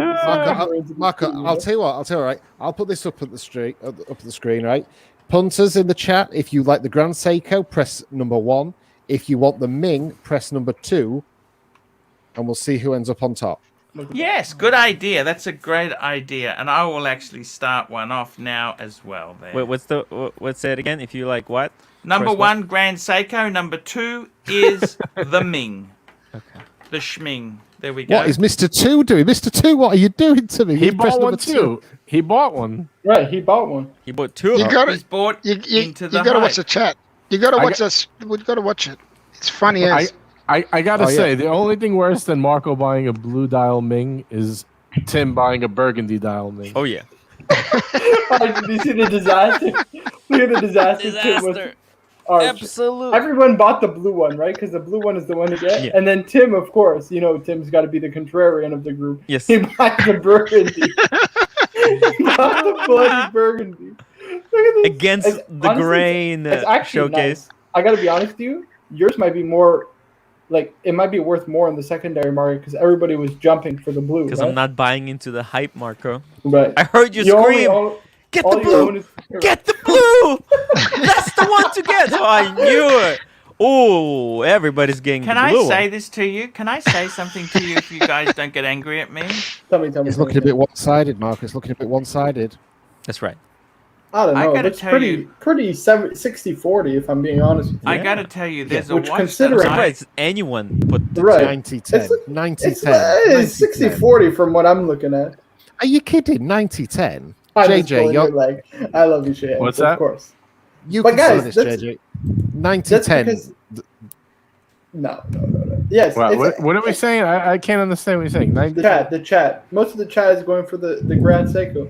Marco, I'll tell you what. Right. I'll put this up at the screen. Right. Punters in the chat. If you like the Grand Seiko, press number 1. If you want the Ming, press number 2, and we'll see who ends up on top. Yes, good idea. That's a great idea, and I will actually start one off now as well. There. Wait, what's that again? If you like what? Number 1, Grand Seiko. Number 2 is the Ming. Okay. The Schming. There we go. What is Mr. 2 doing? Mr. 2, what are you doing to me? He You pressed bought one number too. He bought one. Right, he bought one. He bought 2. You got He's bought into the You gotta hype. watch the chat. You gotta watch this. We gotta watch it. It's funny as. I gotta say, the only thing worse than Marco buying a blue dial Ming is Tim buying a burgundy dial Ming. Oh yeah. Did you see the disaster? Look at the disaster. Disaster. Arch. Absolutely. Everyone bought the blue one, right? Because the blue one is the one to get. Yeah. And then Tim, of course, Tim's got to be the contrarian of the group. Yes. He buys the burgundy. He bought the bloody burgundy. Look at this. Against the honestly, grain it's actually showcase. nice. I got to be honest with you. Yours might be more, it might be worth more in the secondary market because everybody was jumping for the blue. Because right? I'm not buying into the hype, Marco. Right. I heard you only scream. own- Get all the you own blue! is- Get the blue! That's the one to get! Oh, I knew it! Oh, everybody's getting Can the I blue say one. this to you? Can I say something to you if you guys don't get angry at me? Tell me. It's looking a bit one-sided, Mark. It's looking a bit one-sided. That's right. I don't I know. gotta It's tell pretty, you- pretty 60-40 if I'm being honest with you. I gotta tell you, there's a Which watch considering- that I- Surprised anyone put the Right. 90-10. It's- 90-10. It's 60-40 from what I'm looking at. Are you kidding? 90-10? I'm just JJ, pulling your leg. I love you, Shane. What's Of that? course. you But can guys, say this, that's- JJ. That's 90-10. because... No. Yes. Wow, it's- what are we saying? I can't understand what you're saying. The chat. Most of the chat is going for the Grand Seiko.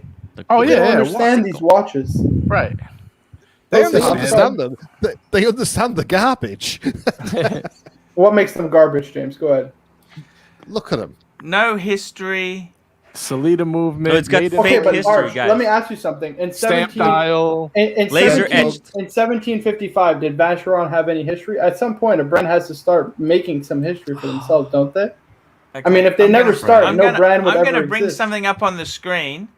Oh They yeah, don't yeah. understand these watches. Right. They Listen, I'm understand them. They understand the garbage. What makes them garbage, James? Go ahead. Look at them. no history. Salida movement. No, it's got made in- fake Okay, but history, Arch, guys. let me ask you something. In Stamp 17, dial. in Laser 17 etched. In 1755, did Vacheron have any history? At some point, a brand has to start making some history for themselves, don't they? Okay, I mean, if they never start, no brand would I'm ever gonna bring exist. something up on the screen.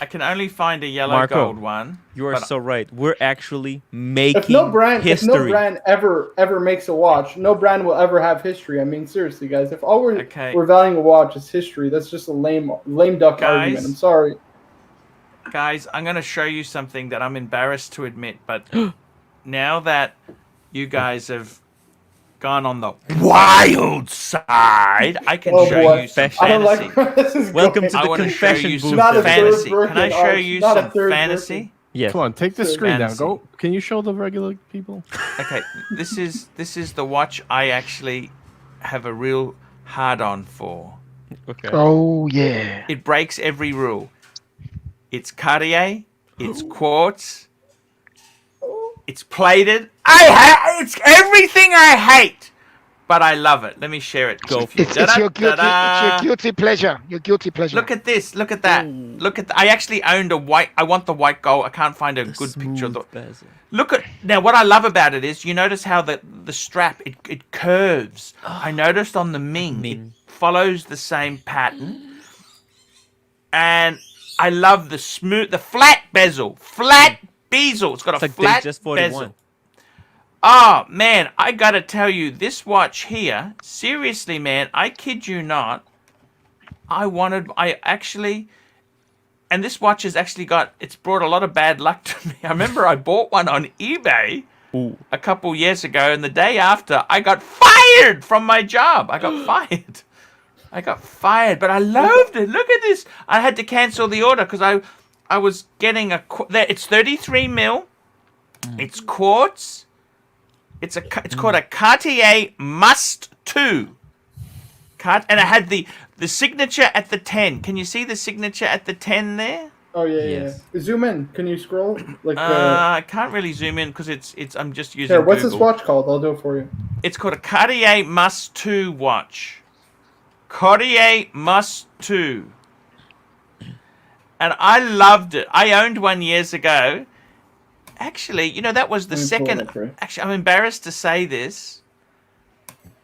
I can only find a yellow Marco, gold one. You are but so right. We're actually making If no brand history. ever makes a watch, no brand will ever have history. I mean, seriously, guys. If all Okay. we're valuing a watch is history, that's just a lame duck Guys. argument. I'm sorry. Guys, I'm going to show you something that I'm embarrassed to admit, but now that you guys have gone on the wild side, I can Oh, show boy. you some I don't fantasy. like where this is Welcome going. to I the want to show confession you booth. some Not a third fantasy. Birkin, Can I show Arch. you Not a some third fantasy? Yes. Come on, take the screen down. Fantasy. Go. Can you show the regular people? Okay, this is the watch I actually have a real hard-on for. Okay. Oh yeah. It breaks every rule. It's Cartier. It's quartz. It's plated. It's everything I hate, but I love it. Let me share it. Go with you. It's your guilty. It's Da-da-da-da. your guilty pleasure. Your guilty pleasure. Look at this. Look at that. Look at. I actually owned a white. I want the white gold. I can't find a good picture of the. bezel. Look at now. What I love about it is you notice how the strap it curves. I noticed on the Ming, it follows the same pattern, and I love the flat bezel, flat bezel. It's got It's a like flat Just 41. bezel. Oh man, I gotta tell you, this watch here. Seriously, man, I kid you not. And this watch has actually it's brought a lot of bad luck to me. I remember I bought one on eBay a couple years ago, and the day after, I got fired from my job. I got fired, but I loved it. Look at this. I had to cancel the order because getting it's 33 mil. It's quartz. It's called a Cartier Must 2. And it had the signature at the 10. Can you see the signature at the 10 there? Oh yeah. Zoom in. Can you scroll? I can't really zoom in because it's. I'm just using. Here, what's Google. this watch called? I'll do it for you. It's called a Cartier Must 2 watch. Cartier Must 2. And I loved it. I owned one years ago. Actually, that was the second. Actually, I'm embarrassed to say this.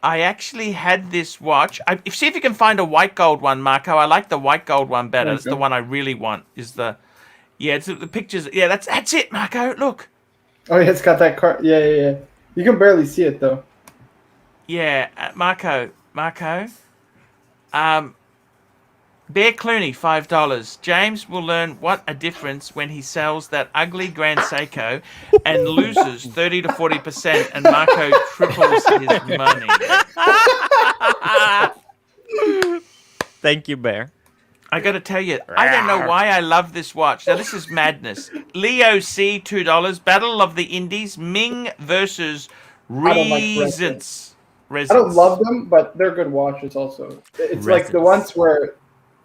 I actually had this watch. See if you can find a white gold one, Marco. I like the white gold one better. That's the one I really want. It's the pictures. Yeah, that's it, Marco. Look. Oh yeah, it's got that card. Yeah. You can barely see it though. Yeah, Marco. Bear Clooney, $5. James will learn what a difference when he sells that ugly Grand Seiko and loses 30 to 40%, and Marco triples his money. Thank you, Bear. I got to tell you, I don't know why I love this watch. Now, this is madness. Leo C, $2. Battle of the Indies, Ming versus Resence. I don't love them, but they're good watches also. It's like the ones where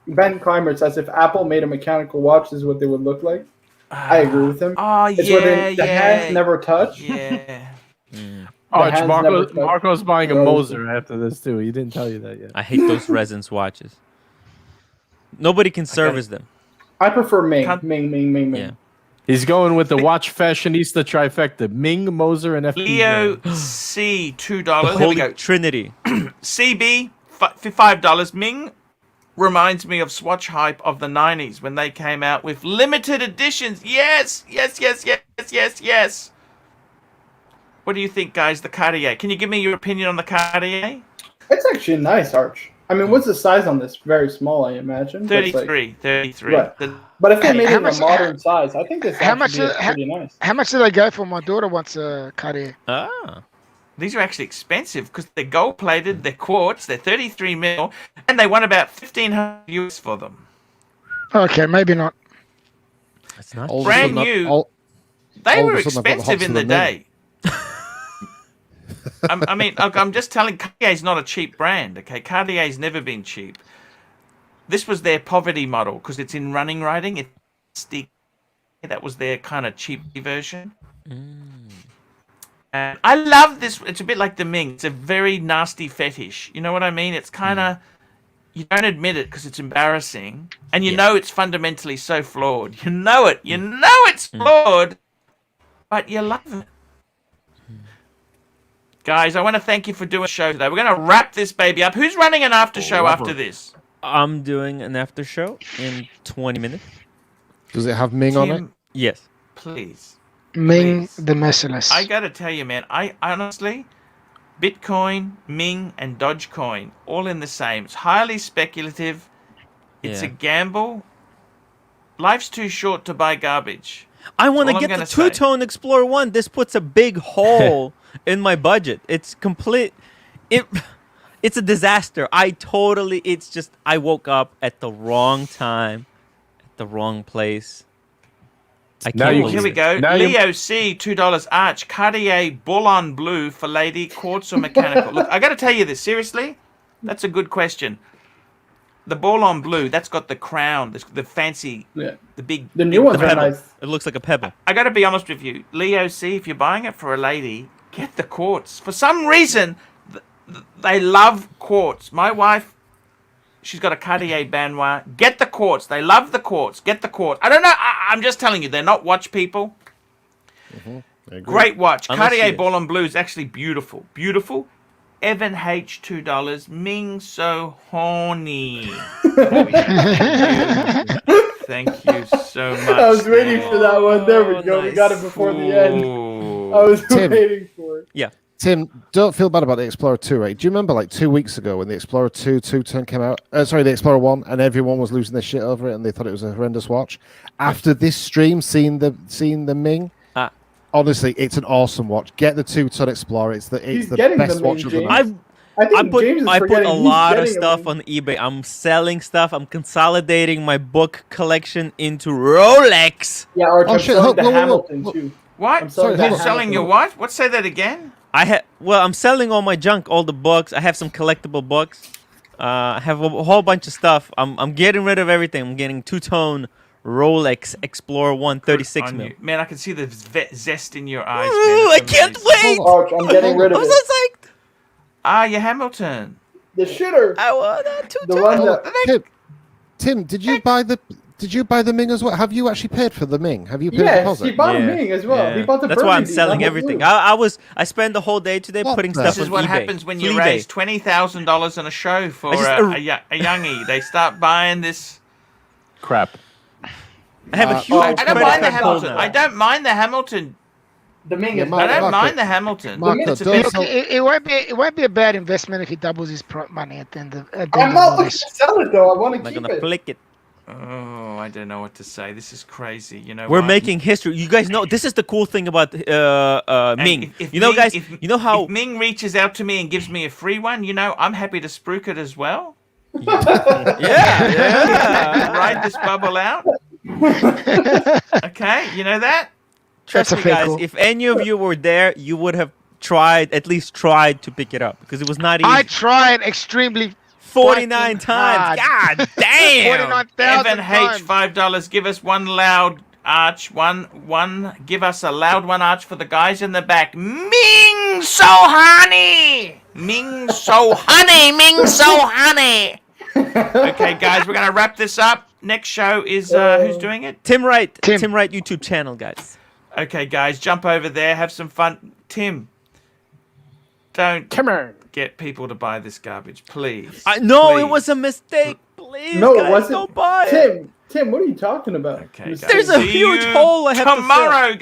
Ben Clymer says if Apple made a mechanical watch, this is what they would look like. I agree with him. It's where the hands never touch. Yeah. Marco's buying a Moser after this too. He didn't tell you that yet. I hate those Resence watches. Nobody can service them. I prefer Ming. Ming. Yeah. He's going with the watch fashionista trifecta: Ming, Moser, and FP. Leo C, $2. The Here we go. Holy Trinity. CB, $5. Ming reminds me of Swatch hype of the 90s when they came out with limited editions. Yes. What do you think, guys? The Cartier. Can you give me your opinion on the Cartier? It's actually nice, Arch. I mean, what's the size on this? Very small, I imagine. 33. Right. But if they made it in a modern size, I think this actually is pretty nice. How much did I get for my daughter wants a Cartier? These are actually expensive because they're gold plated, they're quartz, they're 33 mil, and they want about 1,500 US for them. Okay, maybe not. It's not brand new. They were expensive in the day. I mean, I'm just telling. Cartier's not a cheap brand. Okay, Cartier's never been cheap. This was their poverty model because it's in running riding. It's that was their kind of cheap version. And I love this. It's a bit like the Ming. It's a very nasty fetish. You know what I mean? It's kind of, you don't admit it because it's embarrassing. And you know it's fundamentally so flawed. You know it. You know it's flawed. But you love it. Guys, I want to thank you for doing a show today. We're going to wrap this baby up. Who's running an after show after this? I'm doing an after show in 20 minutes. Does it have Ming on it? Yes. Please. Ming the Merciless. I gotta tell you, man, I honestly, Bitcoin, Ming, and Dogecoin, all in the same. It's highly speculative. It's a gamble. Life's too short to buy garbage. I want to get the two-tone Explorer 1. This puts a big hole in my budget. It's complete. It's a disaster. It's just, I woke up at the wrong time, at the wrong place. I can't believe Here we go. Leo C, $2. Arch, Cartier Bull-on Blue for lady, quartz or mechanical. Look, I got to tell you this. Seriously? That's a good question. The Bull-on Blue, that's got the crown, the fancy, the big... The new ones are nice. It looks like a pebble. I got to be honest with you. Leo C, if you're buying it for a lady, get the quartz. For some reason, they love quartz. My wife... She's got a Cartier Benoit. Get the quartz. They love the quartz. Get the quartz. I don't know. I'm just telling you. They're not watch people. Great watch. Cartier Ball Blue is actually beautiful. Beautiful. Evan H, $2. Ming so horny. Thank you so much. I was waiting for that one. There we go. We got it before the end. I was waiting for it. Yeah. Tim, don't feel bad about the Explorer 2, right? Do you remember like 2 weeks ago when the Explorer 2 two-tone came out? The Explorer 1, and everyone was losing their shit over it, and they thought it was a horrendous watch. After this stream, seeing the Ming, honestly, it's an awesome watch. Get the two-ton Explorer. It's the best watch of the night. I think James is I put forgetting a he's lot of getting stuff them. on eBay. I'm selling stuff. I'm consolidating my book collection into Rolex. Yeah, Arch, Oh, I'm shit, selling hold- the whoa, whoa, whoa. Hamilton Look. too. What? I'm selling Sorry, the You're hold on. selling your Hamilton. what? What? Say that again. I'm selling all my junk, all the books. I have some collectible books. I have a whole bunch of stuff. I'm getting rid of everything. I'm getting two-tone Rolex Explorer 136 On mil. you. Man, I can see the zest in your eyes. Ooh, Man. I It's can't amazing. wait. Arch, I'm getting rid of I'm it. so psyched. Ah, your Hamilton. The shitter. I want a The one two-tone. that. Tim, did you buy the Ming as well? Have you actually paid for the Ming? Have you paid a Yes, deposit? he bought a Ming as well. He bought the That's why I'm Burgundy, selling not the everything. blue. I spent the whole day today What putting the- stuff This is on what eBay. happens when you Fleabay. raise $20,000 in a show for just- a youngie. They start buying this. Crap. I have a huge I don't credit mind the card bill Hamilton. now. I don't mind the Hamilton. The Ming Yeah, is Mark- I don't Mark mind it. the Hamilton. Mark It's it. a bit. Don't sell- It won't be a bad investment if he doubles his money at the end of I'm the not looking race. to sell it though. I want to I'm keep gonna it. flick it. Oh, I don't know what to say. This is crazy. You know. We're why? making history. You guys know this is the cool thing about And Ming. if You know, Ming- guys. if- You know how If Ming reaches out to me and gives me a free one, you know, I'm happy to spruik it as well. yeah. Ride this bubble out. Okay, you know that. Trust That's me, a guys. cool. If any of you were there, you would have at least tried to pick it up because it was not easy. I tried extremely 49 fucking times. hard. God damn. 49,000 Evan H, times. $5. Give us one loud arch. One. Give us a loud one arch for the guys in the back. Ming so honey. Ming so honey. Ming so honey. Okay, guys, we're gonna wrap this up. Next show is who's doing it? Tim Wright. Tim. Tim Wright YouTube channel, guys. Okay, guys, jump over there, have some fun. Tim, don't get people to buy this garbage, please. No, Please. it was a mistake. Please, No, guys, it wasn't. don't buy it. Tim, what are you talking about? Okay, guys. There's a See huge you hole I have to fill. tomorrow, guys.